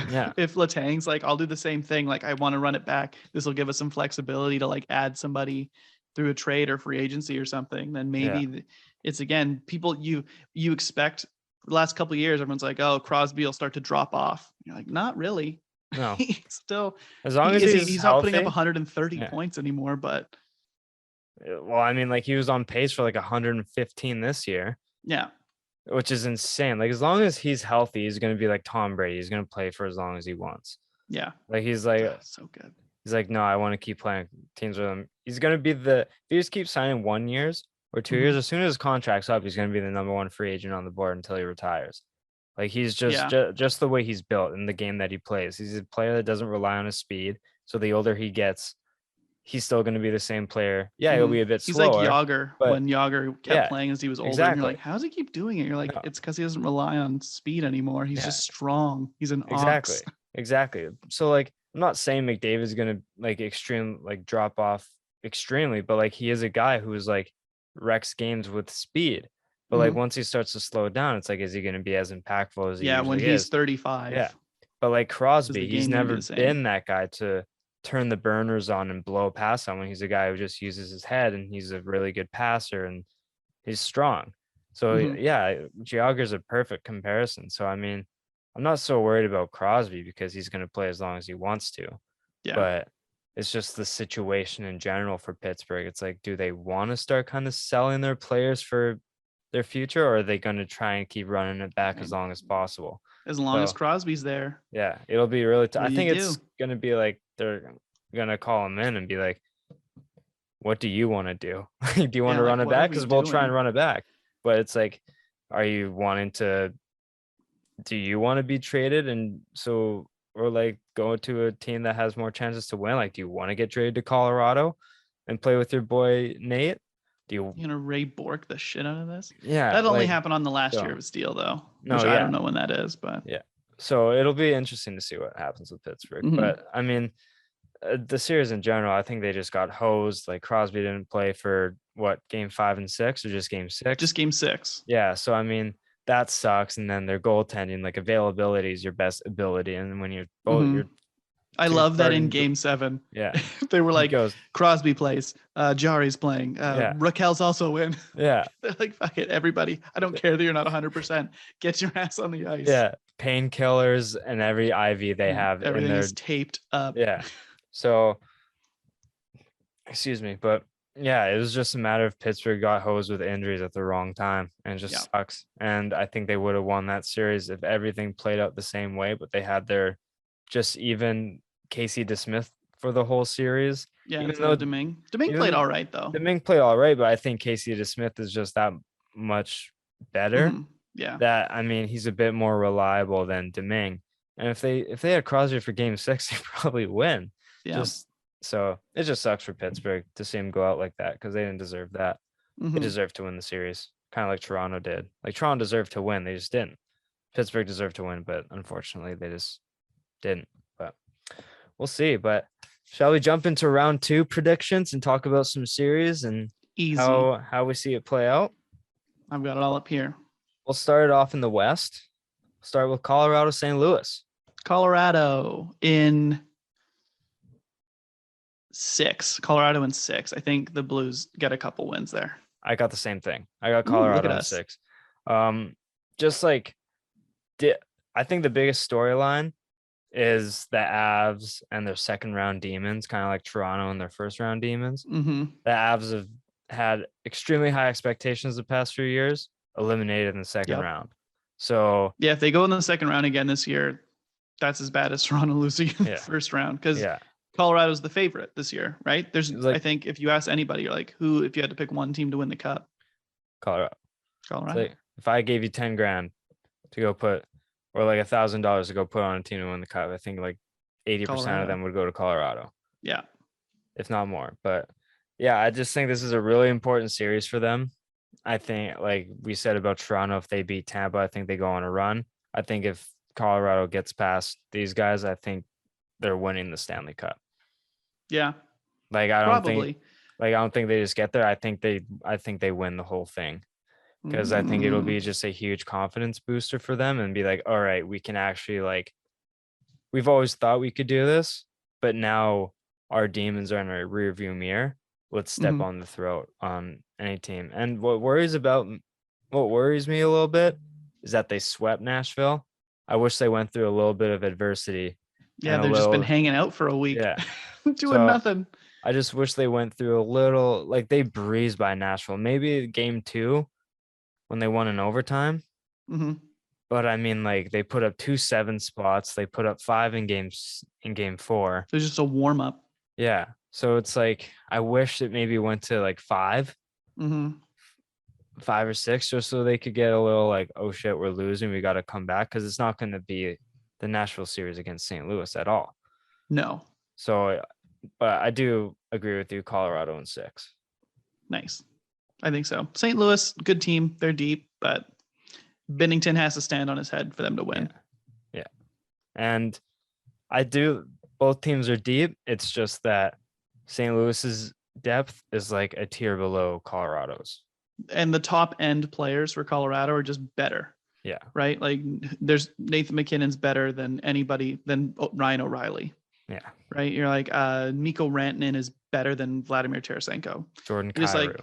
Yeah. If Letang's like, I'll do the same thing. Like, I want to run it back. This will give us some flexibility to like add somebody through a trade or free agency or something. Then maybe it's again, people you expect the last couple of years, everyone's like, oh, Crosby will start to drop off. You're like, not really. No. He's still As long as he's not putting up healthy. 130 points anymore, but Well, I mean, like he was on pace for like 115 this year. Yeah. Which is insane. Like as long as he's healthy, he's gonna be like Tom Brady. He's gonna play for as long as he wants. Yeah. Like he's like so good. He's like, no, I want to keep playing teams with him. He's gonna be if he just keeps signing 1 years or 2 years, as soon as his contract's up, he's gonna be the number one free agent on the board until he retires. Like he's just the way he's built in the game that he plays. He's a player that doesn't rely on his speed. So the older he gets, he's still going to be the same player. Yeah, he'll be a bit slower. He's like Yager when Yager kept playing as he was older. Exactly. And you're like, how does he keep doing it? You're like, it's because he doesn't rely on speed anymore. He's just strong. He's an ox. Exactly. So like, I'm not saying McDavid's going to like drop off extremely, but like he is a guy who is like wrecks games with speed. But like once he starts to slow down, it's like, is he going to be as impactful as he usually when he's 35? Yeah. But like Crosby, he's never been that guy to turn the burners on and blow past someone. He's a guy who just uses his head, and he's a really good passer, and he's strong. So yeah, Giager's a perfect comparison. So I mean, I'm not so worried about Crosby because he's going to play as long as he wants to. Yeah. But it's just the situation in general for Pittsburgh. It's like, do they want to start kind of selling their players for their future, or are they going to try and keep running it back as long as possible? As long as Crosby's there. Yeah, it'll be really I think it's going to be like they're going to call him in and be like, what do you want to do? Do you want to run it back? Because we'll try and run it back. But it's like, do you want to be traded? And so, or like go to a team that has more chances to win? Like, do you want to get traded to Colorado and play with your boy Nate? You're gonna Ray Bork the shit out of this? Yeah, that only happened on the last year of his deal, though. No, I don't know when that is, but yeah. So it'll be interesting to see what happens with Pittsburgh. But I mean, the series in general, I think they just got hosed. Like Crosby didn't play for what, game 5 and 6, or just game 6? Just game 6. Yeah. So I mean, that sucks. And then their goaltending, like availability is your best ability, and when you're both, I love that in game 7. Yeah. They were like, Crosby plays, Jari's playing, Raquel's also in. Yeah. They're like, fuck it, everybody. I don't care that you're not 100%. Get your ass on the ice. Yeah. Painkillers and every IV they have. Everything is taped up. Yeah. So, excuse me. But yeah, it was just a matter of Pittsburgh got hosed with injuries at the wrong time, and it just sucks. And I think they would have won that series if everything played out the same way, but they had their just even Casey DeSmith for the whole series. Yeah, even though Domingue played all right, though. Domingue played all right, but I think Casey DeSmith is just that much better. Yeah. That, I mean, he's a bit more reliable than Domingue. And if they had Crosby for game 6, they probably win. Yeah. So it just sucks for Pittsburgh to see him go out like that, because they didn't deserve that. They deserved to win the series, kind of like Toronto did. Like Toronto deserved to win, they just didn't. Pittsburgh deserved to win, but unfortunately they just didn't. But we'll see. But shall we jump into round 2 predictions and talk about some series and how we see it play out? I've got it all up here. We'll start it off in the West. Start with Colorado, St. Louis. Colorado in 6. Colorado in 6. I think the Blues get a couple wins there. I got the same thing. I got Colorado in 6. Just like, I think the biggest storyline is the Avs and their second round demons, kind of like Toronto and their first round demons. The Avs have had extremely high expectations the past few years, eliminated in the second round. So yeah, if they go in the second round again this year, that's as bad as Toronto losing in the first round, because Colorado's the favorite this year, right? There's I think if you ask anybody, you're like, who, if you had to pick one team to win the cup? Colorado. Like, if I gave you 10 grand to go put, or like $1,000 to go put on a team to win the cup, I think like 80% of them would go to Colorado. Yeah. If not more. But yeah, I just think this is a really important series for them. I think, like we said about Toronto, if they beat Tampa, I think they go on a run. I think if Colorado gets past these guys, I think they're winning the Stanley Cup. Yeah, Like I don't think probably. I don't think they just get there. I think they win the whole thing. Because I think it'll be just a huge confidence booster for them and be like, all right, we can actually like, we've always thought we could do this, but now our demons are in our rear view mirror. Let's step on the throat on any team. And what worries me a little bit is that they swept Nashville. I wish they went through a little bit of adversity. Yeah, they've just been hanging out for a week. Yeah. Doing nothing. I just wish they went through a little, like they breezed by Nashville. Maybe game 2 when they won in overtime. But I mean, like they put up 2 7 spots. They put up 5 in game 4. So it's just a warm up. Yeah. So it's like, I wish it maybe went to like 5 or 6, just so they could get a little like, oh shit, we're losing. We got to come back. Cause it's not going to be the Nashville series against St. Louis at all. No. So, but I do agree with you, Colorado in 6. Nice. I think so. St. Louis, good team. They're deep, but Binnington has to stand on his head for them to win. Yeah. And both teams are deep. It's just that St. Louis's depth is like a tier below Colorado's. And the top end players for Colorado are just better. Yeah. Right? Like there's Nathan McKinnon's better than Ryan O'Reilly. Yeah. Right? You're like Mikko Rantanen is better than Vladimir Tarasenko. Jordan Kyrou.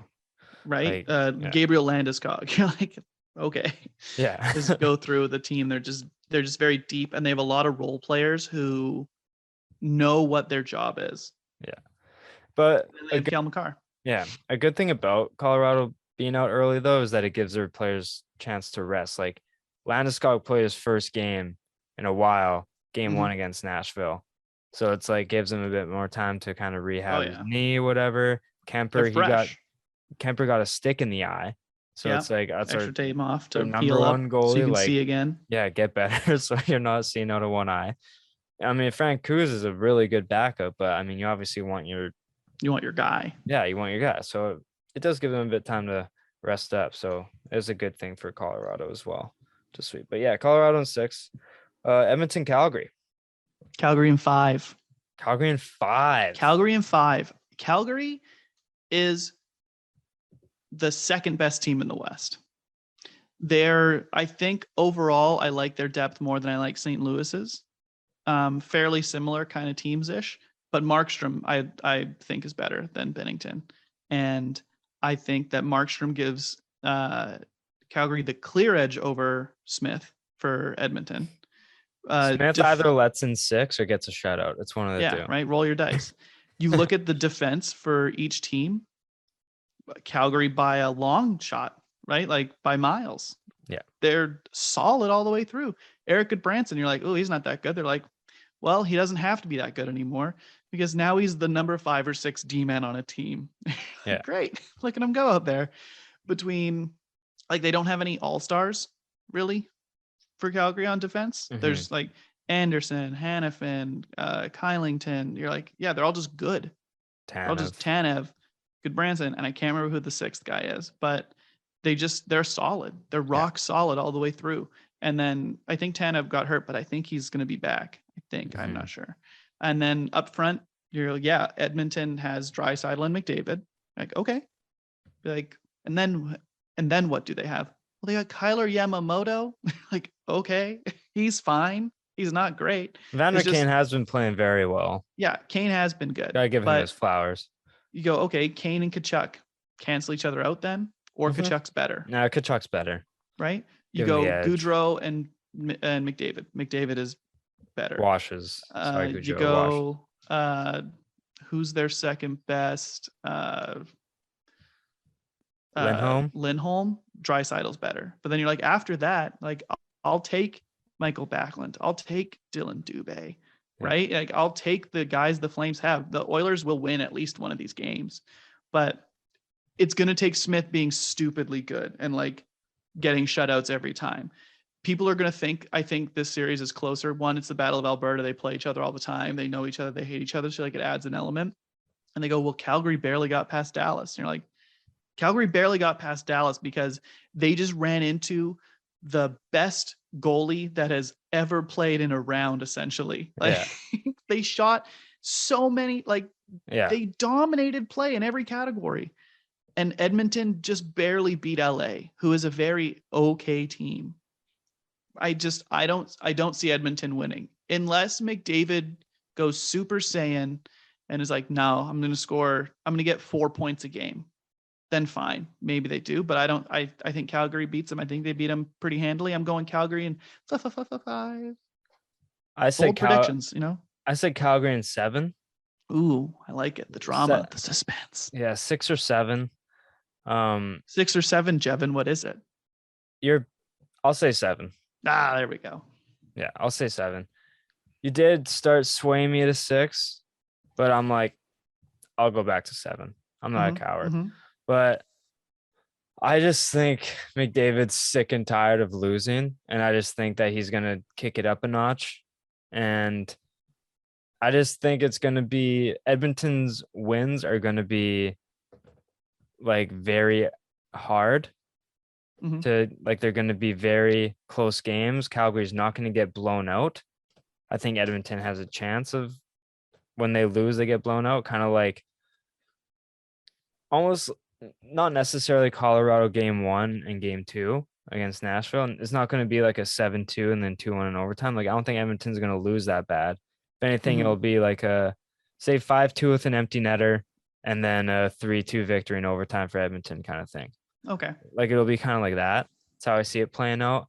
Right? Gabriel Landeskog. You're like, okay. Yeah. Just go through the team. They're just very deep, and they have a lot of role players who know what their job is. Yeah. But Cale Makar. Yeah. A good thing about Colorado being out early though is that it gives their players a chance to rest. Like Landeskog played his first game in a while, game 1 against Nashville. So it's like gives him a bit more time to kind of rehab his knee, whatever. Kemper got a stick in the eye. So it's like that's extra time off to number heal one up goalie, so you can see again. Yeah, get better so you're not seeing out of one eye. I mean, Frank Cruz is a really good backup, but I mean, you obviously want your guy. Yeah, you want your guy. So it does give them a bit of time to rest up. So it's a good thing for Colorado as well to sweep. But yeah, Colorado in 6. Edmonton, Calgary. Calgary in 5. Calgary in 5. Calgary is the second best team in the West. I think overall, I like their depth more than I like St. Louis's. Fairly similar kind of teams-ish, but Markstrom I think is better than Binnington. And I think that Markstrom gives Calgary the clear edge over Smith for Edmonton. Smith either lets in 6 or gets a shutout. It's one of the two. Yeah, right. Roll your dice. You look at the defense for each team. Calgary by a long shot, right? Like by miles. Yeah. They're solid all the way through. Eric Goodbranson, you're like, oh, he's not that good. They're like, well, he doesn't have to be that good anymore because now he's the number 5 or 6 D-man on a team. Yeah. Great. Look at him go out there. Between, like, they don't have any all-stars, really, for Calgary on defense. There's, like, Anderson, Hannafin, Kylington. You're like, yeah, they're all just good. They're all just Tanev, Goodbranson, and I can't remember who the 6th guy is, but they're solid. They're rock solid all the way through. And then I think Tanev got hurt, but I think he's going to be back. I'm not sure. And then up front, you're like, yeah, Edmonton has Draisaitl and McDavid. Like, okay. Like, and then what do they have? Well, they got Kyler Yamamoto. Like, okay, he's fine. He's not great. Vander Kane has been playing very well. Yeah, Kane has been good. Gotta give him his flowers. You go, okay, Kane and Kachuk cancel each other out then, or Kachuk's better. No, Kachuk's better. Right? You go Goudreau and McDavid. McDavid is better. Washes. Sorry, you go who's their second best? Lindholm. Draisaitl's better. But then you're like, after that, like I'll take Michael Backlund. I'll take Dylan Dubé. Right? Like I'll take the guys the Flames have. The Oilers will win at least one of these games. But it's going to take Smith being stupidly good and like getting shutouts every time. People are going to I think this series is closer. One, it's the Battle of Alberta. They play each other all the time. They know each other. They hate each other. So like it adds an element. And they go, well, Calgary barely got past Dallas. And you're like, Calgary barely got past Dallas because they just ran into the best goalie that has ever played in a round, essentially. Like Yeah. they shot so many, like Yeah. they dominated play in every category. And Edmonton just barely beat LA, who is a very okay team. I don't see Edmonton winning unless McDavid goes Super Saiyan and is like, no, I'm going to get 4 points a game. Then fine, maybe they do, but I think Calgary beats them. I think they beat them pretty handily. I'm going Calgary in 5. I said Predictions, you know. I said Calgary in 7. Ooh, I like it. The drama, the suspense. Yeah, 6 or 7. 6 or 7, Jevin. What is it? I'll say 7. There we go. Yeah, I'll say 7. You did start swaying me to 6, but I'm like, I'll go back to 7. I'm not a coward. But I just think McDavid's sick and tired of losing, and I just think that he's going to kick it up a notch. And I just think it's going to be Edmonton's wins are going to be like very hard to like, they're going to be very close games. Calgary's not going to get blown out. I think Edmonton has a chance of when they lose, they get blown out, kind of like almost not necessarily Colorado game 1 and game 2 against Nashville. And it's not going to be like a 7-2 and then 2-1 in overtime. Like, I don't think Edmonton's going to lose that bad. If anything, it'll be like a, say, 5-2 with an empty netter and then a 3-2 victory in overtime for Edmonton kind of thing. Okay. Like, it'll be kind of like that. That's how I see it playing out.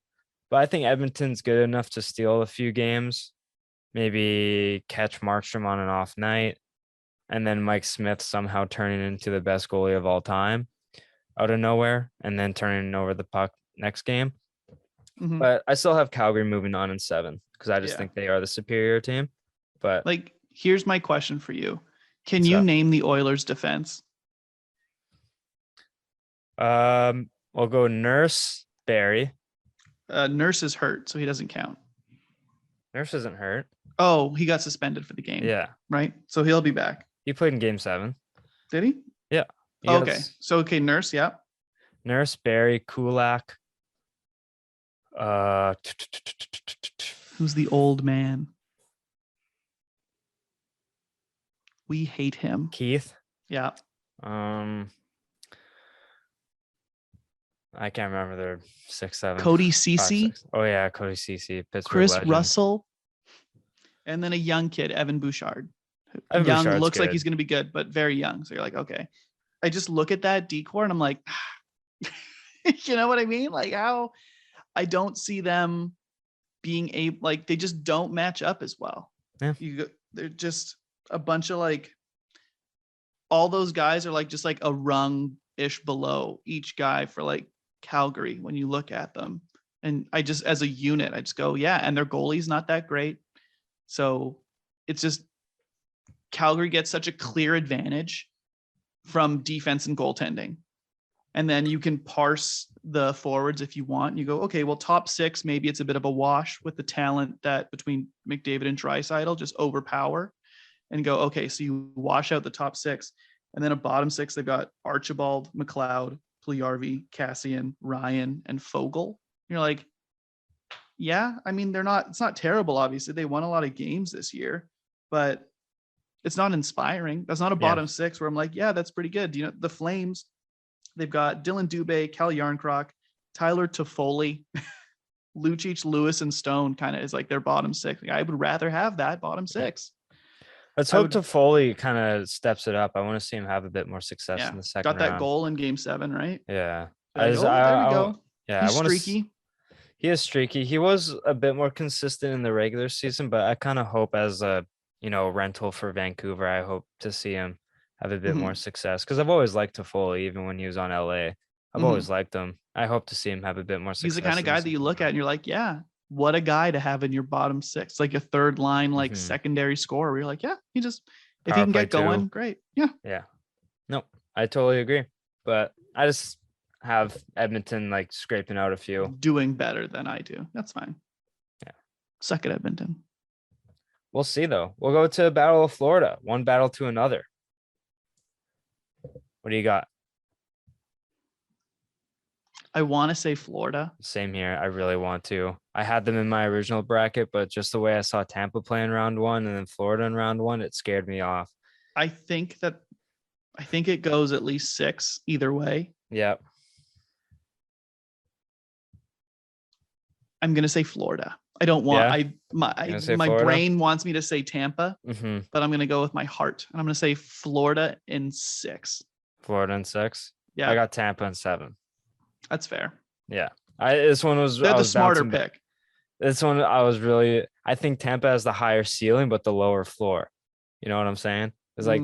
But I think Edmonton's good enough to steal a few games, maybe catch Markstrom on an off night, and then Mike Smith somehow turning into the best goalie of all time out of nowhere, and then turning over the puck next game. But I still have Calgary moving on in 7 because I just think they are the superior team. But like, here's my question for you. Can you name the Oilers' defense? We'll go Nurse, Barry. Nurse is hurt, so he doesn't count. Nurse isn't hurt. Oh, he got suspended for the game. Yeah. Right? So he'll be back. He played in game 7. Did he? Yeah. Okay. So, Nurse, yeah. Nurse, Barry, Kulak. Who's the old man? We hate him. Keith. Yeah. I can't remember their 6, 7. Cody Ceci. Oh yeah, Cody Ceci. Pittsburgh Chris legend. Russell. And then a young kid, Evan Bouchard. Evan young, Bouchard's looks good. like he's going to be good, but very young. So you're like, okay. I just look at that decor and I'm like, you know what I mean? Like, how I don't see them being able, like, they just don't match up as well. Yeah. They're just a bunch of like, all those guys are like just like a rung-ish below each guy for like Calgary when you look at them. And I just, as a unit, I just go, yeah. And their goalie's not that great. So it's just Calgary gets such a clear advantage from defense and goaltending. And then you can parse the forwards if you want. You go, okay, well, top 6, maybe it's a bit of a wash with the talent that between McDavid and Draisaitl just overpower, and go, okay, so you wash out the top 6. And then a bottom 6, they've got Archibald, McLeod, Puljujarvi, Cassian, Ryan, and Fogle. You're like, yeah, I mean, it's not terrible. Obviously, they won a lot of games this year, but it's not inspiring. That's not a bottom 6 where I'm like, yeah, that's pretty good. You know, the Flames, they've got Dylan Dubé, Cal Yarncroc, Tyler Toffoli, Lucic, Lewis, and Stone kind of is like their bottom 6. Like, I would rather have that bottom 6. Let's hope Toffoli kind of steps it up. I want to see him have a bit more success in the second round. Got that goal in game 7, right? Yeah. There we go. Yeah, he's streaky. He is streaky. He was a bit more consistent in the regular season, but I kind of hope as a, rental for Vancouver, I hope to see him have a bit more success, because I've always liked Toffoli, even when he was on LA. I've always liked him. I hope to see him have a bit more success. He's the kind of guy that you look at and you're like, yeah, what a guy to have in your bottom 6, like a third line, like secondary scorer. Where you're like, yeah, if he can get going, great. Yeah. Yeah. No, I totally agree. But I just have Edmonton like scraping out a few. Doing better than I do. That's fine. Yeah. Suck it, Edmonton. We'll see, though. We'll go to Battle of Florida. One battle to another. What do you got? I want to say Florida. Same here. I really want to. I had them in my original bracket, but just the way I saw Tampa play in round one and then Florida in round one, it scared me off. I think it goes at least 6 either way. Yep. I'm gonna say Florida. I don't want. Yeah? My brain wants me to say Tampa, but I'm gonna go with my heart, and I'm gonna say Florida in 6. Florida in 6. Yeah, I got Tampa in 7. that's fair. Yeah. This one was. They're I the was smarter bouncing pick. This one I think Tampa has the higher ceiling, but the lower floor. You know what I'm saying? It's like,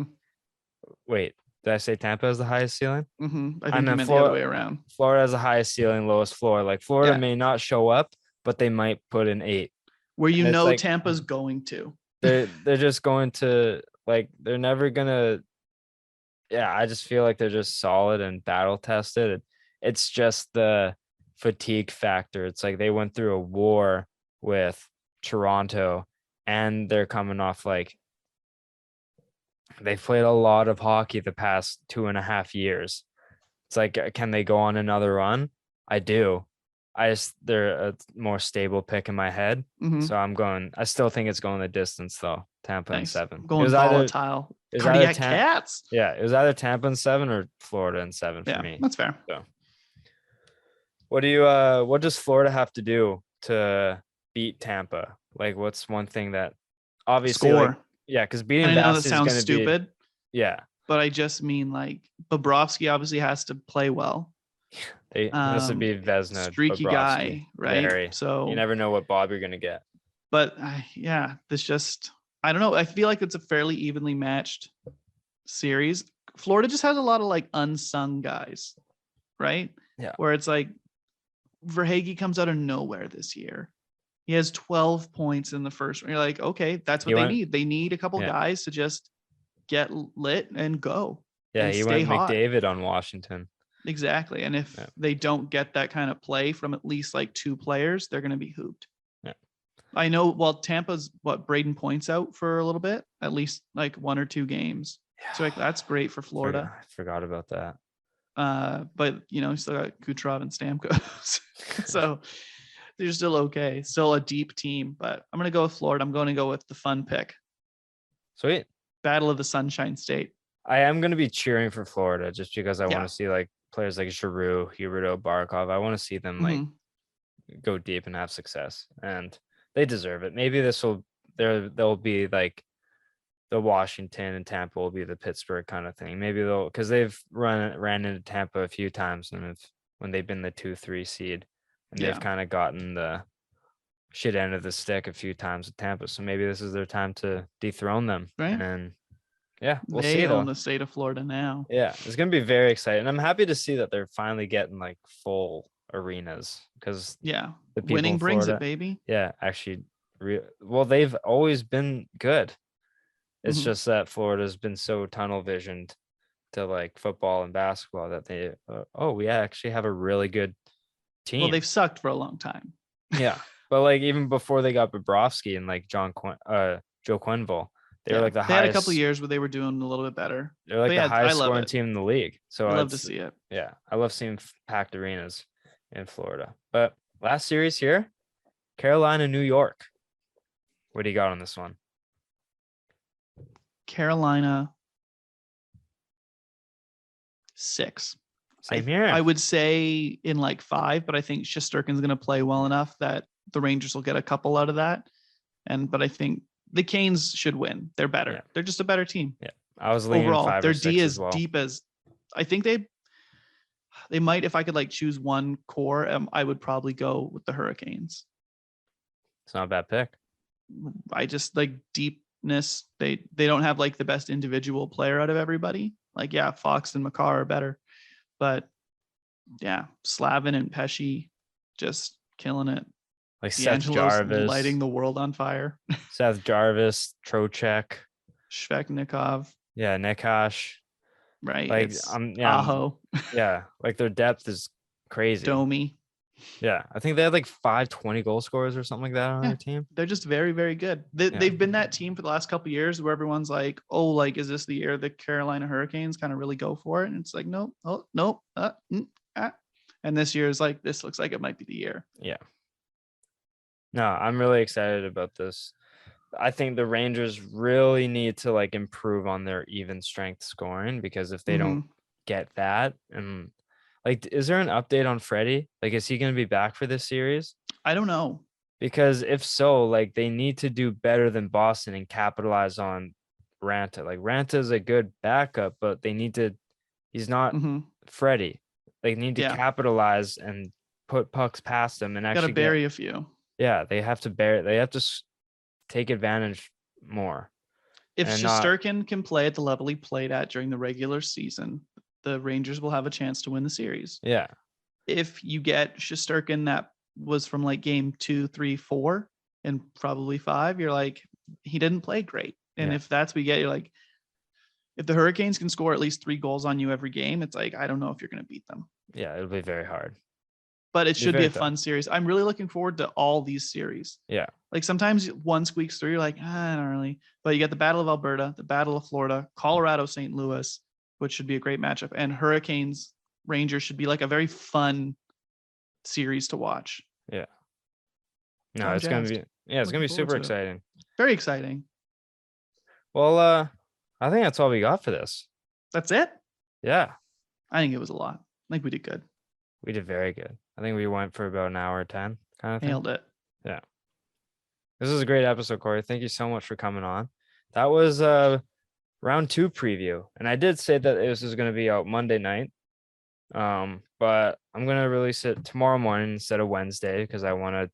wait, did I say Tampa has the highest ceiling? I think you meant the other way around. Florida has the highest ceiling, lowest floor. Like Florida may not show up, but they might put an 8. Where like, Tampa's going to. They're just going to, like, they're never gonna. Yeah, I just feel like they're just solid and battle tested. It's just the fatigue factor. It's like they went through a war with Toronto, and they're coming off like they've played a lot of hockey the past 2.5 years. It's like, can they go on another run? I do. They're a more stable pick in my head. So I still think it's going the distance though. Tampa in 7. Going volatile. Cardiac cats. Yeah, it was either Tampa in 7 or Florida in 7 for me. That's fair. So what does Florida have to do to beat Tampa? Like, what's one thing that obviously score? Because beating I know that is sounds stupid. But I just mean like Bobrovsky obviously has to play well. It has to be Vezina, streaky Bobrovsky, guy, right? Very. So you never know what Bob you're gonna get. But this just, I don't know. I feel like it's a fairly evenly matched series. Florida just has a lot of like unsung guys, right? Yeah. Where it's like Verhaeghe comes out of nowhere this year. He has 12 points in the first one. You're like, okay, that's what they need. They need a couple guys to just get lit and go. Yeah, and he stay went hot. McDavid on Washington. Exactly. And if they don't get that kind of play from at least like 2 players, they're going to be hooped. Yeah. I know, Tampa's Braden Point's out for a little bit, at least like 1 or 2 games. Yeah. So like that's great for Florida. I forgot about that. But you still got Kucherov and Stamkos. So they're still okay. Still a deep team, but I'm going to go with Florida. I'm going to go with the fun pick. Sweet. Battle of the Sunshine State. I am going to be cheering for Florida just because I want to see like players like Giroux, Huberdeau, Barkov. I want to see them like go deep and have success, and they deserve it. Maybe they'll be like the Washington, and Tampa will be the Pittsburgh kind of thing. Maybe because they've ran into Tampa a few times, and when they've been the 2-3 seed, and they've kind of gotten the shit end of the stick a few times with Tampa. So maybe this is their time to dethrone them. Right. And we'll see. They own the state of Florida now. Yeah, it's gonna be very exciting. I'm happy to see that they're finally getting like full arenas because the winning brings it, baby. Yeah, actually, they've always been good. It's just that Florida's been so tunnel visioned to like football and basketball that they we actually have a really good team. Well, they've sucked for a long time. Yeah, but like even before they got Bobrovsky and like Joe Quenneville. They were like the highest. They had a couple of years where they were doing a little bit better. They're like the highest scoring team in the league. So I love to see it. Yeah, I love seeing packed arenas in Florida. But last series here, Carolina, New York. What do you got on this one? Carolina 6. Same here. I would say in like 5, but I think Shesterkin's going to play well enough that the Rangers will get a couple out of that. But I think the Canes should win. They're better. Yeah. They're just a better team. Yeah, I was leaning overall. 5 their or 6 D is as well. Deep as I think they might. If I could like choose one core, I would probably go with the Hurricanes. It's not a bad pick. I just like deepness. They don't have like the best individual player out of everybody. Like Fox and Makar are better, but Slavin and Pesci just killing it. Like Seth Jarvis lighting the world on fire. Seth Jarvis, Trocheck, Svechnikov. Yeah, Nekash. Right. Like Aho. Yeah, like their depth is crazy. Domi. Yeah, I think they had like 5 20 goal scorers or something like that on their team. They're just very, very good. They've been that team for the last couple of years where everyone's like, oh, like, is this the year the Carolina Hurricanes kind of really go for it? And it's like, nope. Oh, nope. And this year is like, this looks like it might be the year. Yeah. No, I'm really excited about this. I think the Rangers really need to like improve on their even strength scoring, because if they don't Mm-hmm. get that, and like, is there an update on Freddie? Like, is he going to be back for this series? I don't know. Because if so, like, they need to do better than Boston and capitalize on Ranta. Like, Ranta is a good backup, but he's not Mm-hmm. Freddie. They need to Yeah, capitalize and put pucks past them and got to actually bury a few. they have to take advantage more If and not, Shesterkin can play at the level he played at during the regular season, the Rangers will have a chance to win the series. yeah. If you get Shesterkin that was from like game 2, 3, 4, and probably 5, you're like, he didn't play great. And Yeah. if that's what you get, you're like, if the Hurricanes can score at least 3 goals on you every game, it's like, I don't know if you're going to beat them. Yeah, it'll be very hard. But it should be very a fun series. I'm really looking forward to all these series. Yeah. Like sometimes one squeaks through, you're like, I don't really. But you got the Battle of Alberta, the Battle of Florida, Colorado, St. Louis, which should be a great matchup. And Hurricanes, Rangers should be like a very fun series to watch. Yeah. So No, I'm it's gonna jazzed. be it's gonna Looking be forward super to it. exciting. Very exciting. Well, I think that's all we got for this. That's it. Yeah. I think it was a lot. I think we did good. We did very good. I think we went for about an hour 10 kind of thing. Nailed it. Yeah. This is a great episode, Cory. Thank you so much for coming on. That was round 2 preview. And I did say that this is going to be out Monday night. But I'm going to release it tomorrow morning instead of Wednesday, because I want to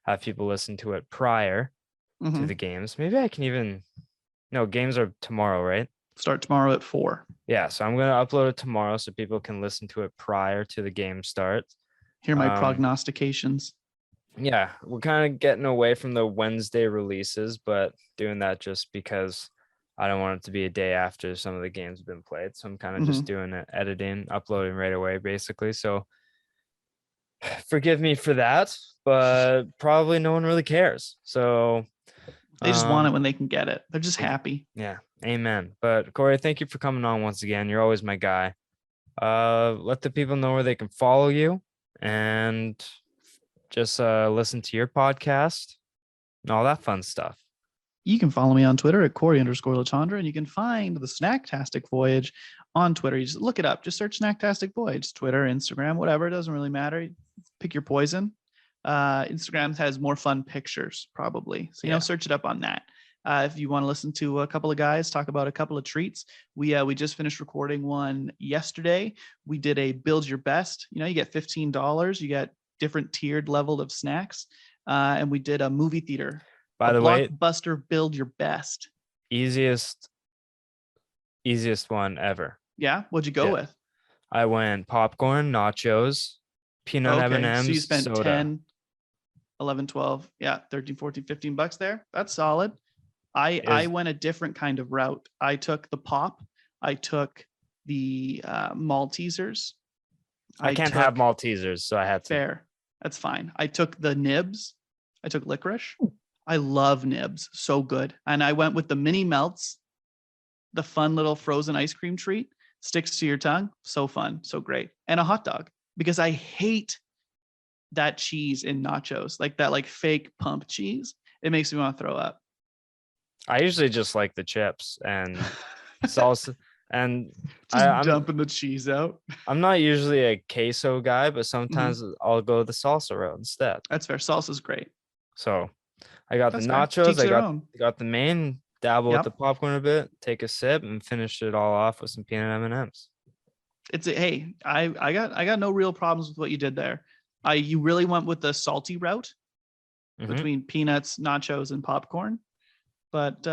have people listen to it prior to the games. Maybe I can even, no, games are tomorrow, right? Start tomorrow at 4. Yeah, so I'm going to upload it tomorrow so people can listen to it prior to the game start. Here are my prognostications. Yeah, we're kind of getting away from the Wednesday releases, but doing that just because I don't want it to be a day after some of the games have been played. So I'm kind of just doing it, editing, uploading right away, basically. So forgive me for that, but probably no one really cares. So they just want it when they can get it. They're just happy. Yeah, amen. But Cory, thank you for coming on once again. You're always my guy. Let the people know where they can follow you and just listen to your podcast and all that fun stuff. You can follow me on Twitter at Cory_Letendre, and you can find the Snacktastic Voyage on Twitter. You just look it up. Just search Snacktastic Voyage, Twitter, Instagram, whatever. It doesn't really matter. Pick your poison. Instagram has more fun pictures, probably. So, search it up on that. If you want to listen to a couple of guys talk about a couple of treats, we just finished recording one yesterday. We did a build your best. You get $15. You get different tiered level of snacks. And we did a movie theater. By the way, blockbuster build your best. Easiest one ever. Yeah, what'd you go with? I went popcorn, nachos, peanut M&Ms, so you spent soda. 10, 11, 12, 13, 14, $15 there. That's solid. I went a different kind of route. I took the pop. I took the Maltesers. I can't have Maltesers, so I had to. Fair. That's fine. I took the nibs. I took licorice. I love nibs. So good. And I went with the mini melts, the fun little frozen ice cream treat, sticks to your tongue. So fun. So great. And a hot dog, because I hate that cheese in nachos, like that fake pump cheese. It makes me want to throw up. I usually just like the chips and salsa. And I'm dumping the cheese out. I'm not usually a queso guy, but sometimes I'll go the salsa route instead. That's fair. Salsa's great. So I got the nachos. I got the main, dabble with the popcorn a bit, take a sip, and finish it all off with some peanut M&Ms. I got no real problems with what you did there. You really went with the salty route between peanuts, nachos, and popcorn. But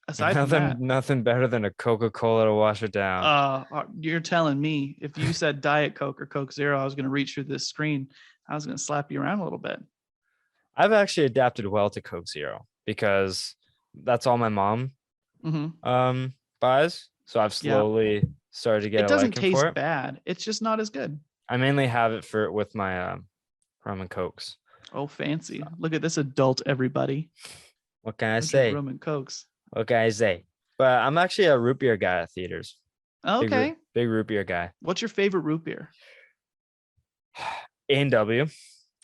aside from that, nothing better than a Coca-Cola to wash it down. You're telling me if you said Diet Coke or Coke Zero, I was going to reach through this screen. I was going to slap you around a little bit. I've actually adapted well to Coke Zero because that's all my mom buys. So I've slowly started to get it. Doesn't taste bad. It's just not as good. I mainly have it with my rum and Cokes. Oh, fancy. Look at this adult, everybody. What can I say? Rum and Cokes. What can I say? But I'm actually a root beer guy at theaters. Okay. Big root beer guy. What's your favorite root beer? A&W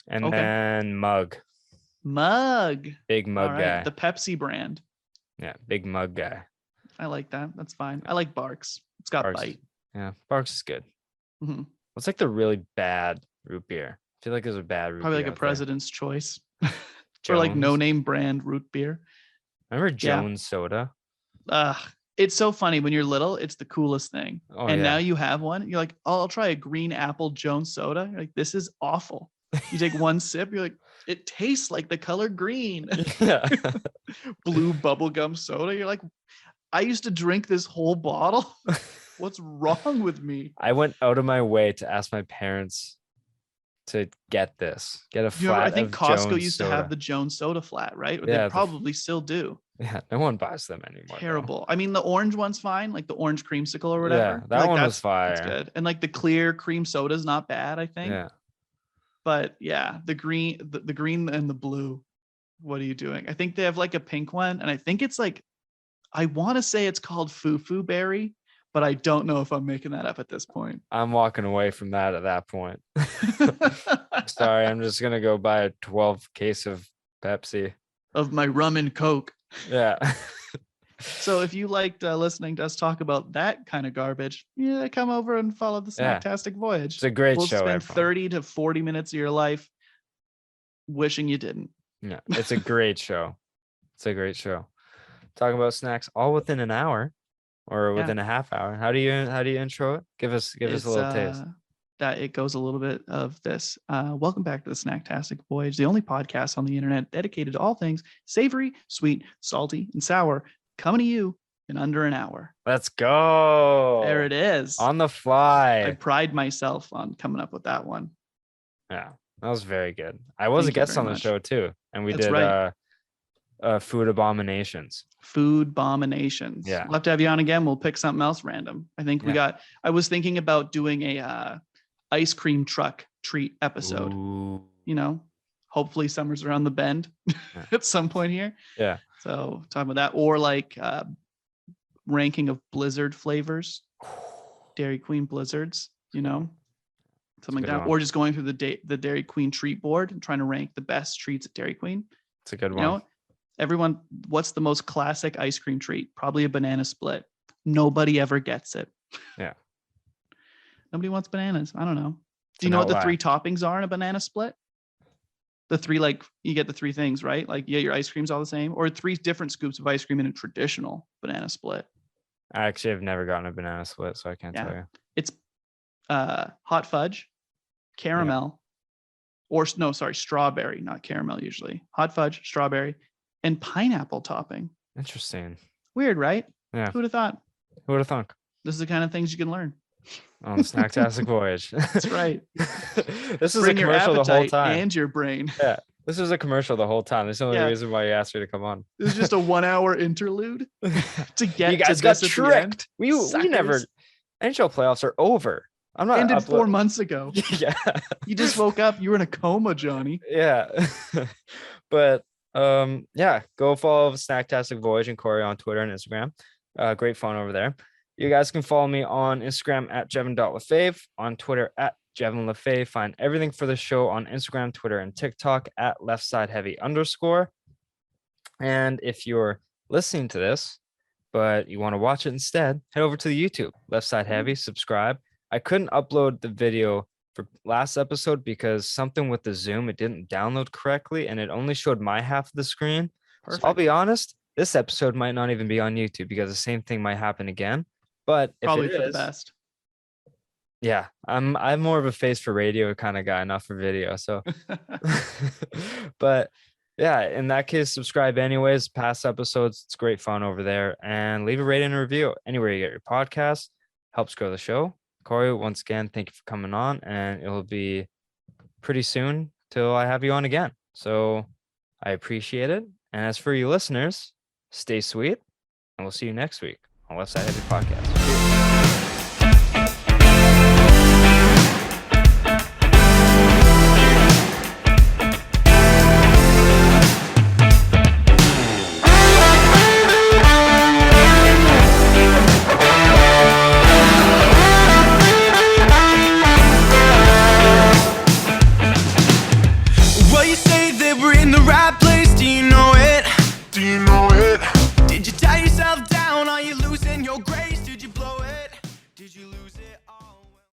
and then Mug. Mug. Big mug All guy. right. The Pepsi brand. Yeah, big mug guy. I like that. That's fine. I like Barks. It's got Barks. bite. Yeah, Barks is good. Mhm. What's like the really bad root beer? I feel like there's a bad root Probably beer like a out there. President's Choice. Or like Jones. no name brand root beer. Remember Jones soda? It's so funny when you're little, it's the coolest thing. Oh, and yeah. now you have one. You're like, oh, I'll try a green apple Jones soda. You're like, this is awful. You take one sip, you're like, it tastes like the color green. Yeah. Blue bubblegum soda. You're like, I used to drink this whole bottle. What's wrong with me? I went out of my way to ask my parents to get a flat I think of Costco Jones used soda. to have the Jones soda flat, right? Or Yeah, they probably still do. Yeah, no one buys them anymore. Terrible. I mean, the orange one's fine, like the orange creamsicle or Though. whatever. Yeah, that one was That's fire. good. And like the clear cream soda is not bad, I think. Yeah. But yeah, the green and the blue. What are you doing? I think they have like a pink one, and I think it's like, I want to say it's called Foo Berry, but I don't know if I'm making that up at this point. I'm walking away from that at that point. Sorry, I'm just gonna go buy a 12 case of Pepsi. Of my rum and Coke. Yeah. So if you liked listening to us talk about that kind of garbage, yeah, come over and follow the Snacktastic Voyage. It's a great we'll show. Spend everyone. 30 to 40 minutes of your life wishing you didn't. Yeah, it's a great show. It's a great show. Talking about snacks all within an hour or within a half hour. How do you intro it? Give us a little taste. That it goes a little bit of this. Welcome back to the Snacktastic Voyage, the only podcast on the internet dedicated to all things savory, sweet, salty, and sour, coming to you in under an hour. Let's go. There it is. On the fly. I pride myself on coming up with that one. Yeah, that was very good. I was a guest on the show too, and we did food abominations. Food abominations. Yeah, we'll have to have you on again. We'll pick something else random. I think I was thinking about doing a ice cream truck treat episode. Ooh. You know, hopefully summer's around the bend at some point here. Yeah. So talking about that, or like ranking of Blizzard flavors, Dairy Queen Blizzards, you know, something like that, or just going through the Dairy Queen treat board and trying to rank the best treats at Dairy Queen. It's a good one. You know, everyone, what's the most classic ice cream treat? Probably a banana split. Nobody ever gets it. Yeah. Nobody wants bananas. I don't know. Do you know what the 3 toppings are in a banana split? The 3, like you get the 3 things, right? Like, yeah, your ice cream's all the same, or 3 different scoops of ice cream in a traditional banana split. I actually have never gotten a banana split, so I can't tell you. It's hot fudge, caramel, strawberry, not caramel usually. Hot fudge, strawberry, and pineapple topping. Interesting. Weird, right? Yeah. Who would have thought? Who would have thunk? This is the kind of things you can learn on the Snacktastic Voyage. That's right. This is a commercial the whole time. And your brain. Yeah. This was a commercial the whole time. That's the only reason why you asked me to come on. This is just a 1-hour interlude to get you guys to got tricked. We never. NHL playoffs are over. I'm not ended 4 months ago. Yeah. You just woke up. You were in a coma, Johnny. Yeah. But go follow Snacktastic Voyage and Cory on Twitter and Instagram. Great fun over there. You guys can follow me on Instagram at Jevin.Lefave, on Twitter at JevinLefave. Find everything for the show on Instagram, Twitter, and TikTok at leftsideheavy_. And if you're listening to this, but you want to watch it instead, head over to the YouTube, Left Side Heavy, subscribe. I couldn't upload the video for last episode because something with the Zoom, it didn't download correctly and it only showed my half of the screen. Perfect. So I'll be honest, this episode might not even be on YouTube because the same thing might happen again. But probably if it for is, the best. Yeah, I'm more of a face for radio kind of guy, not for video. So, but yeah, in that case, subscribe anyways. Past episodes, it's great fun over there, and leave a rating and review anywhere you get your podcast. Helps grow the show. Cory, once again, thank you for coming on, and it'll be pretty soon till I have you on again. So I appreciate it. And as for you listeners, stay sweet, and we'll see you next week on Left Side Heavy Podcast.